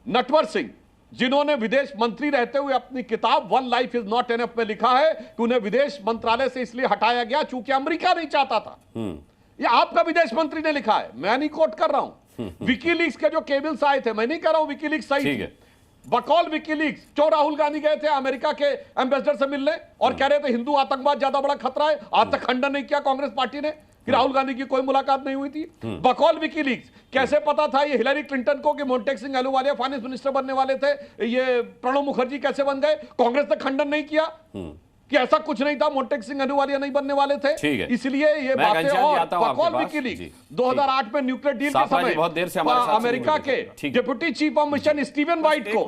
नटवर सिंह, जिन्होंने विदेश मंत्री रहते हुए अपनी किताब one life is not enough में लिखा है कि उन्हें विदेश मंत्रालय से इसलिए हटाया गया चूंकि अमेरिका नहीं चाहता था। ये आपका विदेश मंत्री ने लिखा है, मैं नहीं कोट कर रहा हूं। विकीलीक्स के जो केबल्स आए थे, मैं नहीं कर रहा हूं विकीलीक्स सही है, बकौल विकीलीक्स, जो राहुल गांधी गए थे अमेरिका के एम्बेसडर से मिलने और कह रहे थे हिंदू आतंकवाद ज्यादा बड़ा खतरा है। आज तक खंडन नहीं किया कांग्रेस पार्टी ने कि राहुल गांधी की कोई मुलाकात नहीं हुई थी। बकौल विकीलीक्स, कैसे पता था ये हिलरी क्लिंटन को कि मोंटेक सिंह अहलूवालिया फाइनेंस मिनिस्टर बनने वाले थे, ये प्रणब मुखर्जी कैसे बन गए? कांग्रेस ने खंडन नहीं किया कि ऐसा कुछ नहीं था, मोंटेक सिंह अहलूवालिया नहीं बनने वाले थे। इसलिए ये बातें। और बकौल विकीलीक्स 2008 में न्यूक्लियर डील के समय अमेरिका के deputy chief of mission Steven white को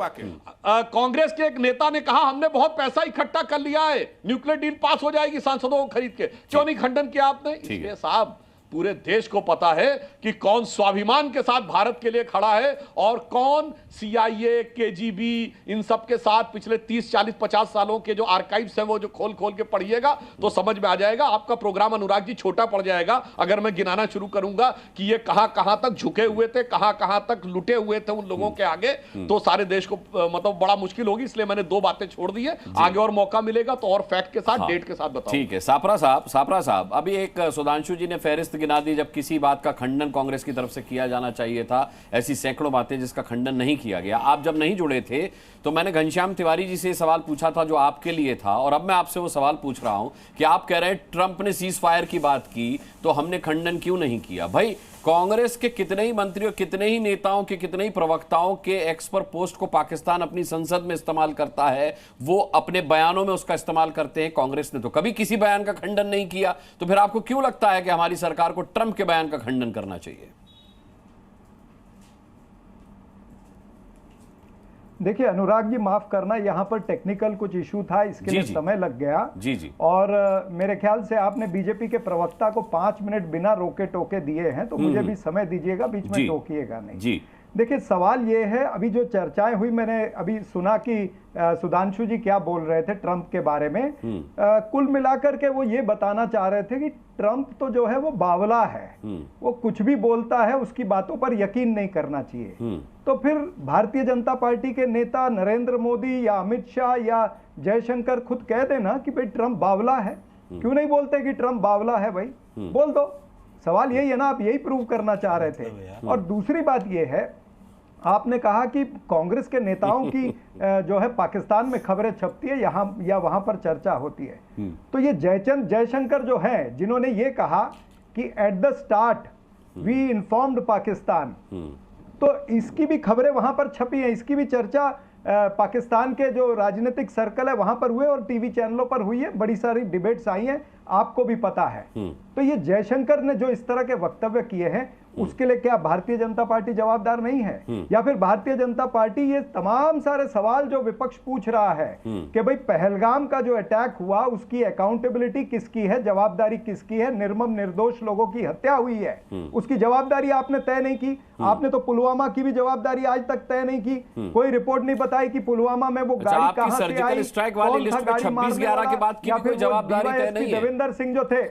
कांग्रेस के एक नेता ने कहा हमने बहुत पैसा इकट्ठा कर लिया है, न्यूक्लियर डील पास हो जाएगी सांसदों को खरीद के, क्यों नहीं खंडन किया आपने? इसलिए साहब, पूरे देश को पता है कि कौन स्वाभिमान के साथ भारत के लिए खड़ा है और कौन CIA, KGB इन सब के साथ पिछले 30, 40, 50 सालों के जो आर्काइव्स हैं वो जो खोल खोल के पढ़िएगा तो समझ में आ जाएगा। आपका प्रोग्राम अनुराग जी छोटा पड़ जाएगा अगर मैं गिनाना शुरू करूंगा कि ये कहां कहां तक झुके हुए थे, कहां कहां तक लुटे हुए थे उन लोगों के आगे, तो सारे देश को मतलब बड़ा मुश्किल होगी। इसलिए मैंने 2 बातें छोड़ दी है, आगे और मौका मिलेगा तो और फैक्ट के साथ, डेट के साथ बताऊं। ठीक है, सापरा साहब, अभी एक सुधांशु जी ने फहरिस्त दस्त गिना दी जब किसी बात का खंडन कांग्रेस की तरफ से किया जाना चाहिए था। ऐसी सैकड़ों बातें जिसका खंडन नहीं किया गया। आप जब नहीं जुड़े थे तो मैंने घनश्याम तिवारी जी से सवाल पूछा था जो आपके लिए था, और अब मैं आपसे वो सवाल पूछ रहा हूं कि आप कह रहे हैं ट्रंप ने सीज फायर की बात की तो हमने खंडन क्यों नहीं किया। भाई कांग्रेस के कितने ही मंत्रियों, कितने ही नेताओं के, कितने ही प्रवक्ताओं के एक्स पर पोस्ट को पाकिस्तान अपनी संसद में इस्तेमाल करता है, वो अपने बयानों में उसका इस्तेमाल करते हैं। कांग्रेस ने तो कभी किसी बयान का खंडन नहीं किया, तो फिर आपको क्यों लगता है कि हमारी सरकार को ट्रंप के बयान का खंडन करना चाहिए? देखिए अनुराग जी, माफ करना, यहाँ पर टेक्निकल कुछ इशू था, इसके लिए समय लग गया। जी। और मेरे ख्याल से आपने बीजेपी के प्रवक्ता को 5 मिनट बिना रोके टोके दिए हैं, तो मुझे भी समय दीजिएगा, बीच में टोकिएगा नहीं। जी। देखिए सवाल ये है, अभी जो चर्चाएं हुई, मैंने अभी सुना कि सुधांशु जी क्या बोल रहे थे ट्रंप के बारे में। कुल मिलाकर के वो ये बताना चाह रहे थे कि ट्रंप तो जो है वो बावला है, वो कुछ भी बोलता है, उसकी बातों पर यकीन नहीं करना चाहिए। तो फिर भारतीय जनता पार्टी के नेता नरेंद्र मोदी या अमित शाह या जयशंकर खुद कह देना कि भाई ट्रंप बावला है। क्यों नहीं बोलते कि ट्रंप बावला है? भाई बोल दो। सवाल यही है ना, आप यही प्रूव करना चाह रहे थे। और दूसरी बात यह है, आपने कहा कि कांग्रेस के नेताओं की जो है पाकिस्तान में खबरें छपती है, यहाँ या वहां पर चर्चा होती है। तो ये जयशंकर जो है, जिन्होंने ये कहा कि at the start we informed Pakistan, तो इसकी भी खबरें वहां पर छपी हैं, इसकी भी चर्चा पाकिस्तान के जो राजनीतिक सर्कल है वहां पर हुए और टीवी चैनलों पर हुई है, बड़ी सारी डिबेट्स आई हैं, आपको भी पता है। तो ये जयशंकर ने जो इस तरह के वक्तव्य किए हैं, उसके लिए क्या भारतीय जनता पार्टी जवाबदार नहीं है? या फिर भारतीय जनता पार्टी ये तमाम सारे सवाल जो विपक्ष पूछ रहा है कि भाई पहलगाम का जो अटैक हुआ उसकी अकाउंटेबिलिटी किसकी है, जवाबदारी किसकी है, निर्मम निर्दोष लोगों की हत्या हुई है, उसकी जवाबदारी आपने तय नहीं की। आपने तो पुलवामा की भी जवाबदारी आज तक तय नहीं की। कोई रिपोर्ट नहीं बताई कि पुलवामा में वो गाड़ी कहां से आई, कौन था गाड़ी मारने वाला, या फिर देवेंद्र सिंह जो थे।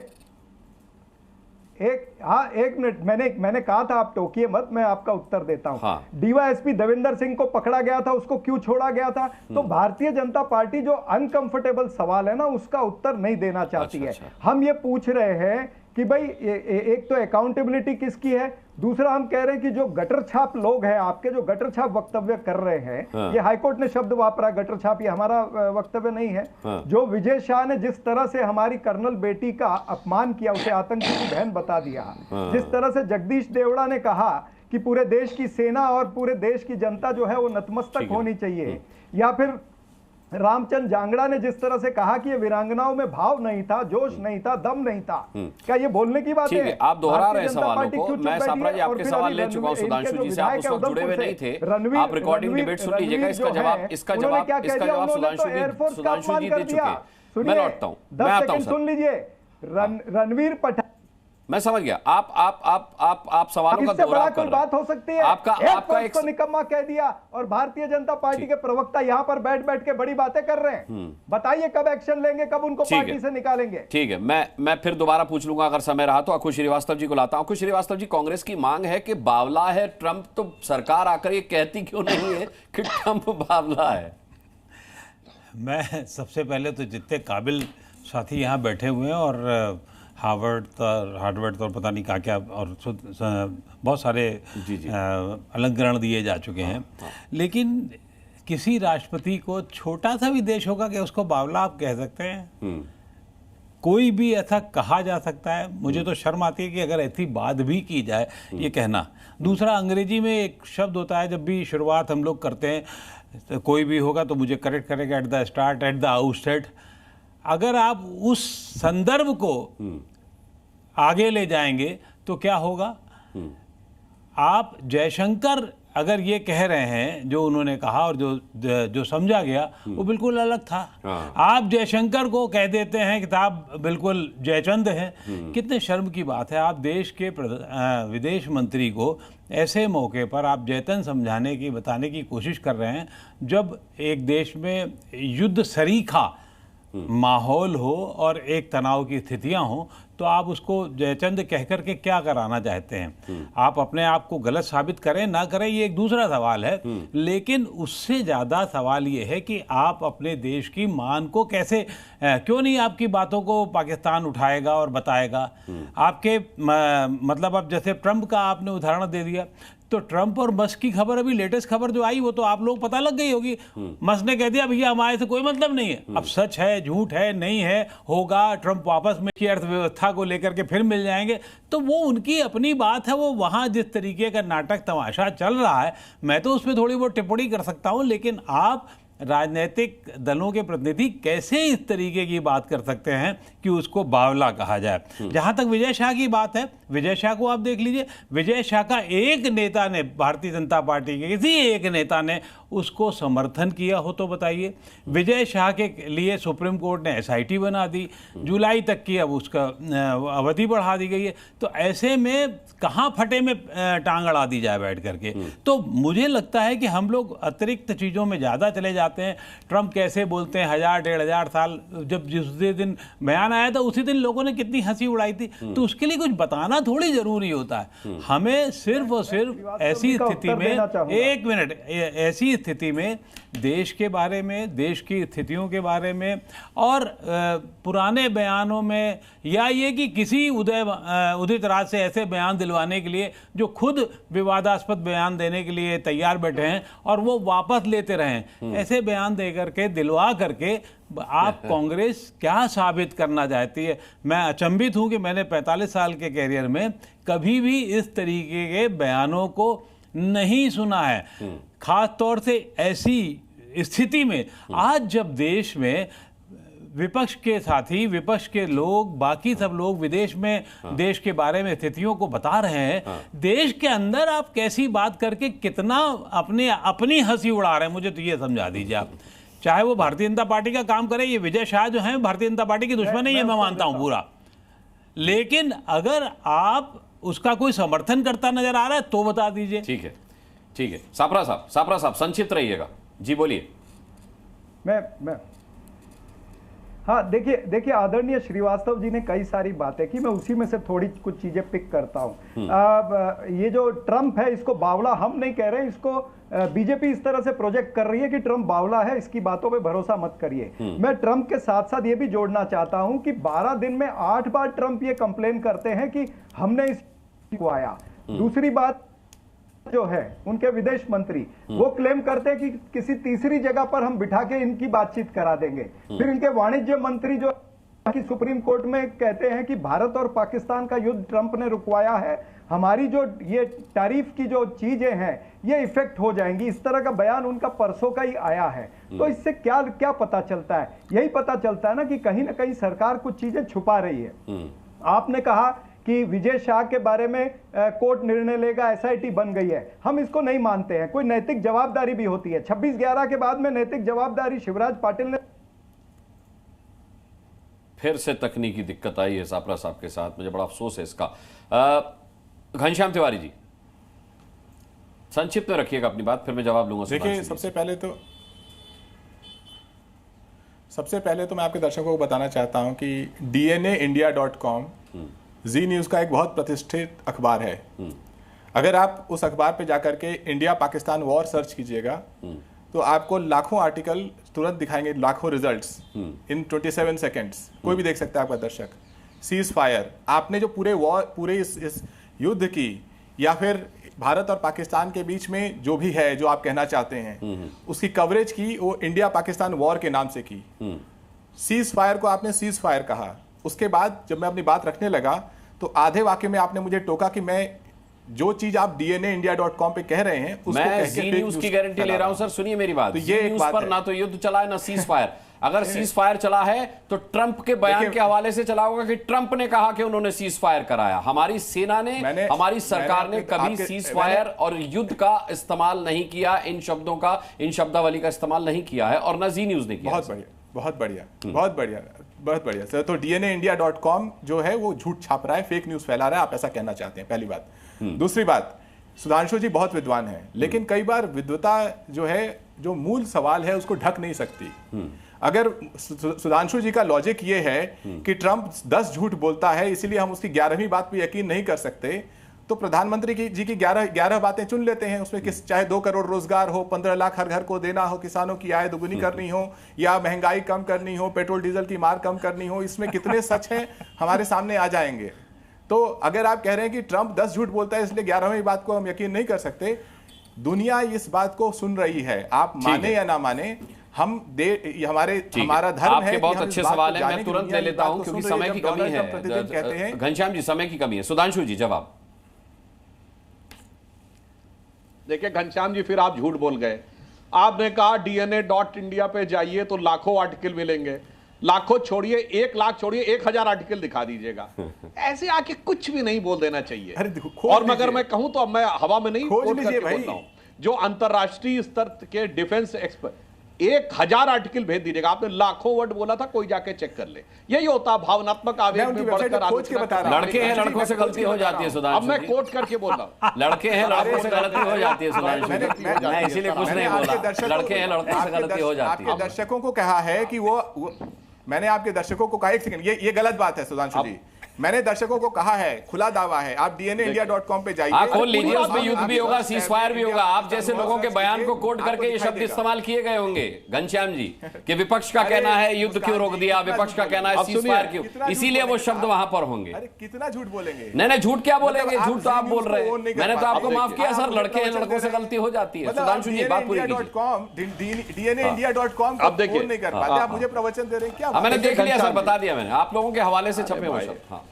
एक मिनट, मैंने कहा था आप टोकिए मत, मैं आपका उत्तर देता हूं। डीवाईएसपी देवेंद्र सिंह को पकड़ा गया था, उसको क्यों छोड़ा गया था? तो भारतीय जनता पार्टी जो अनकंफर्टेबल सवाल है ना, उसका उत्तर नहीं देना चाहती है। हम ये पूछ रहे हैं कि भाई एक तो अकाउंटेबिलिटी किसकी है, दूसरा हम कह रहे हैं कि जो गटर छाप लोग हैं आपके, जो गटर छाप वक्तव्य कर रहे हैं, ये हाईकोर्ट ने शब्द वापरा गटर छाप, ये हमारा वक्तव्य नहीं है। जो विजय शाह ने जिस तरह से हमारी कर्नल बेटी का अपमान किया, उसे आतंकी की बहन बता दिया, जिस तरह से जगदीश देवड़ा ने कहा कि पूरे देश की सेना और पूरे देश की जनता जो है वो नतमस्तक होनी चाहिए, या फिर रामचंद्र जांगड़ा ने जिस तरह से कहा कि ये वीरांगनाओं में भाव नहीं था, जोश नहीं था, दम नहीं था, क्या ये बोलने की बात है? आप दोहरा रहे हैं सवालों को। मैं सापरा जी आपके सवाल ले चुका हूं सुधांशु जी से, आप उस वक्त जुड़े हुए नहीं थे, आप रिकॉर्डिंग डिबेट सुन लीजिएगा। इसका जवाब सुधांशु जी दे चुके। मैं लौटता हूं, मैं आता हूं। सुन लीजिए, रणवीर पठान, मैं समझ गया। आप सवालों का दोहराव कर रहे हैं। बात हो सकती है? आपका एक निकम्मा कह दिया और भारतीय जनता पार्टी के प्रवक्ता यहां पर बैठ के बड़ी बातें कर रहे हैं। बताइए कब एक्शन लेंगे, कब उनको पार्टी से निकालेंगे? ठीक है, मैं फिर दोबारा पूछ लूंगा अगर समय रहा तो। अखुश श्रीवास्तव जी को लाता हूं। अखुश श्रीवास्तव जी, कांग्रेस की मांग है कि बावला है ट्रंप, तो सरकार आकर ये कहती क्यों नहीं है कि ट्रंप बावला है? मैं सबसे पहले तो जितने काबिल साथी यहाँ बैठे हुए हैं और हार्वर्ड और पता नहीं क्या और बहुत सारे अलंकरण दिए जा चुके हैं, लेकिन किसी राष्ट्रपति को छोटा सा भी देश होगा कि उसको बावला आप कह सकते हैं? कोई भी ऐसा कहा जा सकता है? मुझे तो शर्म आती है कि अगर ऐसी बात भी की जाए ये कहना। दूसरा, अंग्रेजी में एक शब्द होता है, जब भी शुरुआत हम लोग करते हैं, तो कोई भी होगा तो मुझे करेक्ट करेगा, eight the start, at the outset. अगर आप उस संदर्भ को आगे ले जाएंगे तो क्या होगा? आप जयशंकर अगर ये कह रहे हैं जो उन्होंने कहा और जो समझा गया वो बिल्कुल अलग था। आप जयशंकर को कह देते हैं कि आप बिल्कुल जयचंद हैं। कितने शर्म की बात है। आप देश के विदेश मंत्री को ऐसे मौके पर आप जयतन समझाने की, बताने की कोशिश कर रहे हैं जब एक देश में युद्ध सरीखा माहौल हो और एक तनाव की स्थितियां हो, तो आप उसको जयचंद कह करके क्या कराना चाहते हैं? आप अपने आप को गलत साबित करें ना करें ये एक दूसरा सवाल है, लेकिन उससे ज़्यादा सवाल ये है कि आप अपने देश की मान को कैसे, क्यों नहीं आपकी बातों को पाकिस्तान उठाएगा और बताएगा? आपके मतलब अब जैसे ट्रंप का आपने उदाहरण दे दिया, तो ट्रंप और मस्क की खबर, अभी लेटेस्ट खबर जो आई वो तो आप लोग पता लग गई होगी। मस्क ने कह दिया भैया हमारे से कोई मतलब नहीं है। अब सच है झूठ है नहीं है होगा, ट्रंप वापस में की अर्थव्यवस्था को लेकर के फिर मिल जाएंगे, तो वो उनकी अपनी बात है। वो वहाँ जिस तरीके का नाटक तमाशा चल रहा है, मैं तो उसमें थोड़ी बहुत टिप्पणी कर सकता हूँ, लेकिन आप राजनीतिक दलों के प्रतिनिधि कैसे इस तरीके की बात कर सकते हैं कि उसको बावला कहा जाए? जहां तक विजय शाह की बात है, विजय शाह को आप देख लीजिए, विजय शाह का एक नेता ने, भारतीय जनता पार्टी के किसी एक नेता ने उसको समर्थन किया हो तो बताइए। विजय शाह के लिए सुप्रीम कोर्ट ने SIT बना दी, जुलाई तक की अब उसका अवधि बढ़ा दी गई है। तो ऐसे में कहाँ फटे में टांग अड़ा दी जाए बैठ करके? तो मुझे लगता है कि हम लोग अतिरिक्त चीज़ों में ज़्यादा चले जाते हैं। ट्रंप कैसे बोलते हैं 1000-1500 साल, जब जिस दिन बयान आया था उसी दिन लोगों ने कितनी हंसी उड़ाई थी। तो उसके लिए कुछ बताना थोड़ी जरूरी होता है। हमें सिर्फ और सिर्फ ऐसी स्थिति में, एक मिनट, ऐसी स्थिति में देश के बारे में, देश की स्थितियों के बारे में और पुराने बयानों में, या ये कि किसी उदित राज से ऐसे बयान दिलवाने के लिए जो खुद विवादास्पद बयान देने के लिए तैयार बैठे हैं और वो वापस लेते रहें, ऐसे बयान दे करके दिलवा करके आप कांग्रेस क्या साबित करना चाहती है? मैं अचंभित हूं कि मैंने 45 साल के कैरियर में कभी भी इस तरीके के बयानों को नहीं सुना है। खास तौर से ऐसी स्थिति में आज जब देश में विपक्ष के साथी, विपक्ष के लोग, बाकी सब लोग विदेश में देश के बारे में स्थितियों को बता रहे हैं, देश के अंदर आप कैसी बात करके कितना अपनी हंसी उड़ा रहे हैं, मुझे तो ये समझा दीजिए आप। चाहे वो भारतीय जनता पार्टी का काम करे, ये विजय शाह जो है भारतीय जनता पार्टी की दुश्मन है, ये मैं मानता हूं पूरा, लेकिन अगर आप उसका कोई समर्थन करता नजर आ रहा है तो बता दीजिए। ठीक है, ठीक है। सापरा साहब संक्षिप्त रहिएगा जी, बोलिए। मैं हाँ, देखिए आदरणीय श्रीवास्तव जी ने कई सारी बातें की, मैं उसी में से थोड़ी कुछ चीजें पिक करता हूँ। ये जो ट्रंप है इसको बावला हम नहीं कह रहे हैं, इसको बीजेपी इस तरह से प्रोजेक्ट कर रही है कि ट्रंप बावला है, इसकी बातों पे भरोसा मत करिए। मैं ट्रंप के साथ साथ ये भी जोड़ना चाहता हूं कि 12 दिन में 8 बार ट्रंप ये कंप्लेन करते हैं कि हमने इसको आया। दूसरी बात जो है उनके विदेश मंत्री वो क्लेम करते हैं कि किसी तीसरी जगह पर हम बिठा के इनकी बातचीत करा देंगे। फिर इनके वाणिज्य मंत्री जो कि सुप्रीम कोर्ट में कहते हैं कि भारत और पाकिस्तान का युद्ध ट्रंप ने रुकवाया है, हमारी जो ये टैरिफ की जो चीजें हैं ये इफेक्ट हो जाएंगी। इस तरह का बयान उनका परसों का ही आया है। तो इससे क्या क्या पता चलता है? यही पता चलता है ना कि कहीं ना कहीं सरकार कुछ चीजें छुपा रही है। आपने कहा कि विजय शाह के बारे में कोर्ट निर्णय लेगा, SIT बन गई है, हम इसको नहीं मानते हैं। कोई नैतिक जवाबदारी भी होती है। 26/11 के बाद में नैतिक जवाबदारी शिवराज पाटिल ने, फिर से तकनीकी दिक्कत आई है सापरा साहब के साथ, मुझे बड़ा अफसोस है इसका। घनश्याम तिवारी जी संक्षिप्त में रखिएगा अपनी बात, फिर मैं जवाब लूंगा। देखिए, सबसे पहले तो मैं आपके दर्शकों को बताना चाहता हूं कि DNAindia.com जी न्यूज़ का एक बहुत प्रतिष्ठित अखबार है। अगर आप उस अखबार पे जाकर के इंडिया पाकिस्तान वॉर सर्च कीजिएगा तो आपको लाखों आर्टिकल तुरंत दिखाएंगे, लाखों रिजल्ट्स इन 27 सेकेंड्स। कोई भी देख सकता है आपका दर्शक। सीज फायर, आपने जो पूरे इस युद्ध की या फिर भारत और पाकिस्तान के बीच में जो भी है जो आप कहना चाहते हैं उसकी कवरेज की, वो इंडिया पाकिस्तान वॉर के नाम से की। सीज फायर को आपने सीज फायर कहा। उसके बाद जब मैं अपनी बात रखने लगा तो आधे वाक्य में आपने मुझे टोका कि मैं जो चीज आप DNAindia.com पे कह रहे हैं उसको मैं जी न्यूज़ की गारंटी ले रहा हूं सर। सुनिए मेरी बात, तो ये एक बात पर ना तो युद्ध चला है ना सीज फायर। अगर सीज फायर चला है तो ट्रंप के बयान के हवाले से चला होगा कि ट्रंप ने कहा कि उन्होंने सीज फायर कराया। हमारी सेना ने, हमारी सरकार ने कभी सीज फायर और युद्ध का इस्तेमाल नहीं किया, इन शब्दों का, इन शब्दावली का इस्तेमाल नहीं किया है, और ना जी न्यूज़ ने किया। बहुत बढ़िया सर। तो DNAindia.com जो है वो झूठ छाप रहा है, फेक न्यूज फैला रहा है, आप ऐसा कहना चाहते हैं, पहली बात। दूसरी बात, सुधांशु जी बहुत विद्वान हैं, लेकिन कई बार विद्वता जो है, जो मूल सवाल है उसको ढक नहीं सकती। अगर सुधांशु जी का लॉजिक ये है कि ट्रंप 10 झूठ बोलता है इसीलिए हम उसकी 11वीं बात पे यकीन नहीं कर सकते, तो प्रधानमंत्री जी की 11 बातें चुन लेते हैं। उसमें चाहे 2 करोड़ रोजगार हो, 15 लाख हर घर को देना हो, किसानों की आय दोगुनी करनी हो, या महंगाई कम करनी हो, पेट्रोल डीजल की मार कम करनी हो, इसमें कितने सच हैं हमारे सामने आ जाएंगे। तो अगर आप कह रहे हैं कि ट्रंप 10 झूठ बोलता है इसलिए 11वीं बात को हम यकीन नहीं कर सकते, दुनिया इस बात को सुन रही है, आप माने या ना माने, हमारा धर्म है। आपके बहुत अच्छे सवाल हैं, मैं तुरंत ले लेता हूं क्योंकि समय की कमी है। घनश्याम जी, समय की कमी है। सुधांशु जी जवाब। देखिए घनश्याम जी, फिर आप झूठ बोल गए। आपने कहा DNA.India पे जाइए तो लाखों आर्टिकल मिलेंगे। लाखों छोड़िए, 1 लाख छोड़िए, 1000 आर्टिकल दिखा दीजिएगा। ऐसे आके कुछ भी नहीं बोल देना चाहिए। और मगर मैं कहूं तो अब मैं हवा में नहीं कोट करके बोल रहा हूं, जो अंतरराष्ट्रीय स्तर के डिफेंस एक्सपर्ट 1000 आर्टिकल भेज दीजिएगा। आपने लाखों वर्ड बोला था, कोई जाके चेक कर ले। यही होता भावनात्मक आवेग में बढ़कर लड़के हैं, लड़कों से गलती हो जाती है सुधांशु। अब मैं कोट करके बोल रहा हूं, लड़के हैं, लड़कों से गलती हो जाती है सुधांशु। मैं इसीलिए कुछ नहीं बोला, लड़के हैं, लड़कों से गलती हो जाती है। आपके दर्शकों को कहा है कि मैंने आपके दर्शकों को कहा, एक सेकंड, ये गलत बात है सुधांशु जी। मैंने दर्शकों को कहा है, खुला दावा है, आप DNAindia.com पे जाइए, आप खोल लीजिए, उसमें युद्ध भी होगा, सीजफायर भी होगा। आप जैसे लोगों के बयान को कोट करके ये शब्द इस्तेमाल किए गए होंगे घनश्याम जी, कि विपक्ष का कहना है युद्ध क्यों रोक दिया, विपक्ष का कहना है सीजफायर क्यों, इसीलिए वो शब्द वहां पर होंगे। अरे कितना झूठ बोलेंगे? नहीं, झूठ क्या बोलेंगे, झूठ तो आप बोल रहे हैं। मैंने तो आपको माफ किया सर, लड़के हैं, लड़कों से गलती हो जाती है। सुधांशु जी बात पूरी कीजिए। DNAindia.com अब देखिए, नहीं कर पाते, आप मुझे प्रवचन दे रहे हैं क्या? मैंने देख लिया सर, बता दिया मैंने, आप लोगों के हवाले से छपे हुए शब्द।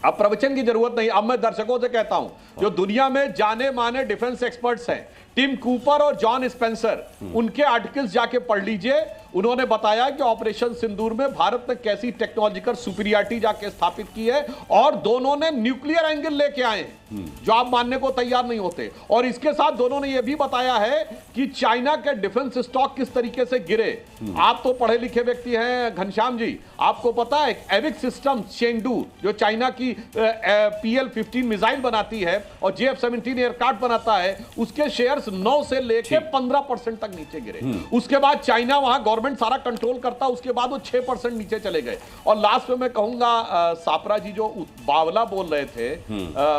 अब प्रवचन की जरूरत नहीं। अब मैं दर्शकों से कहता हूं, जो दुनिया में जाने माने डिफेंस एक्सपर्ट्स हैं, टिम कूपर और जॉन स्पेंसर, उनके आर्टिकल्स जाके पढ़ लीजिए। उन्होंने बताया कि ऑपरेशन सिंदूर में भारत ने कैसी टेक्नोलॉजिकल सुपीरियरिटी जाके स्थापित की है, और दोनों ने न्यूक्लियर एंगल लेके आए जो आप मानने को तैयार नहीं होते। और इसके साथ दोनों ने यह भी बताया है कि चाइना के डिफेंस स्टॉक किस तरीके से गिरे। आप तो पढ़े लिखे व्यक्ति हैं घनश्याम जी, आपको पता है एविक सिस्टम चेंडू जो चाइना की PL-15 मिसाइल बनाती है और JF-17 एयरक्राफ्ट बनाता है, उसके शेयर्स 9 से लेकर 15% तक नीचे गिरे। उसके बाद चाइना वहां गवर्नमेंट सारा कंट्रोल करता, उसके बाद वो 6% नीचे चले गए। और लास्ट में मैं कहूंगा, सापरा जी जो बावला बोल रहे थे,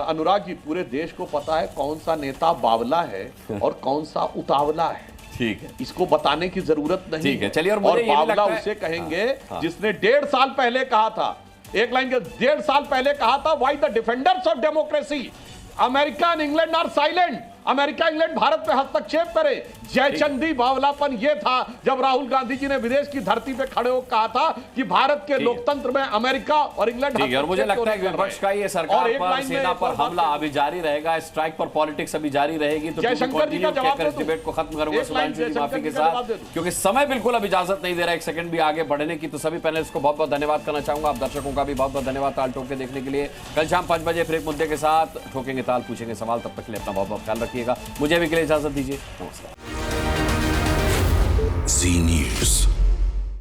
अनुराग जी, पूरे देश को पता है कौन सा नेता बावला है और कौन सा उतावला है। ठीक है, इसको बताने की जरूरत नहीं। ठीक है, चलिए। और बावला उसे कहेंगे जिसने 1.5 साल पहले कहा था, एक लाइन के 1.5 साल पहले कहा था, why the defenders of democracy America and England are silent, America England Bharat पे हस्तक्षेप करे। जयचंदी बावलापन ये था जब राहुल गांधी जी ने विदेश की धरती पे खड़े होकर कहा था कि भारत के लोकतंत्र में अमेरिका और इंग्लैंड। और मुझे लगता है कि विपक्ष का ये सरकार पर, सेना पर हमला अभी जारी रहेगा, स्ट्राइक पर पॉलिटिक्स अभी जारी रहेगी। तो जयशंकर जी का जवाब दो, डिबेट को खत्म करूंगा सुधांशु जी माफी के साथ, क्योंकि समय बिल्कुल अब इजाजत नहीं दे रहा है 1 सेकंड भी आगे बढ़ने की। तो सभी पैनलिस्ट को बहुत बहुत धन्यवाद करना चाहूंगा। आप दर्शकों का भी बहुत बहुत धन्यवाद ताल ठोक के देखने के लिए। कल शाम 5 बजे फिर एक मुद्दे के साथ ठोकेंगे ताल, पूछेंगे सवाल। तब तक के लिए अपना बहुत बहुत ख्याल रखिएगा। मुझे भी के लिए इजाजत दीजिए। नमस्कार। Z News।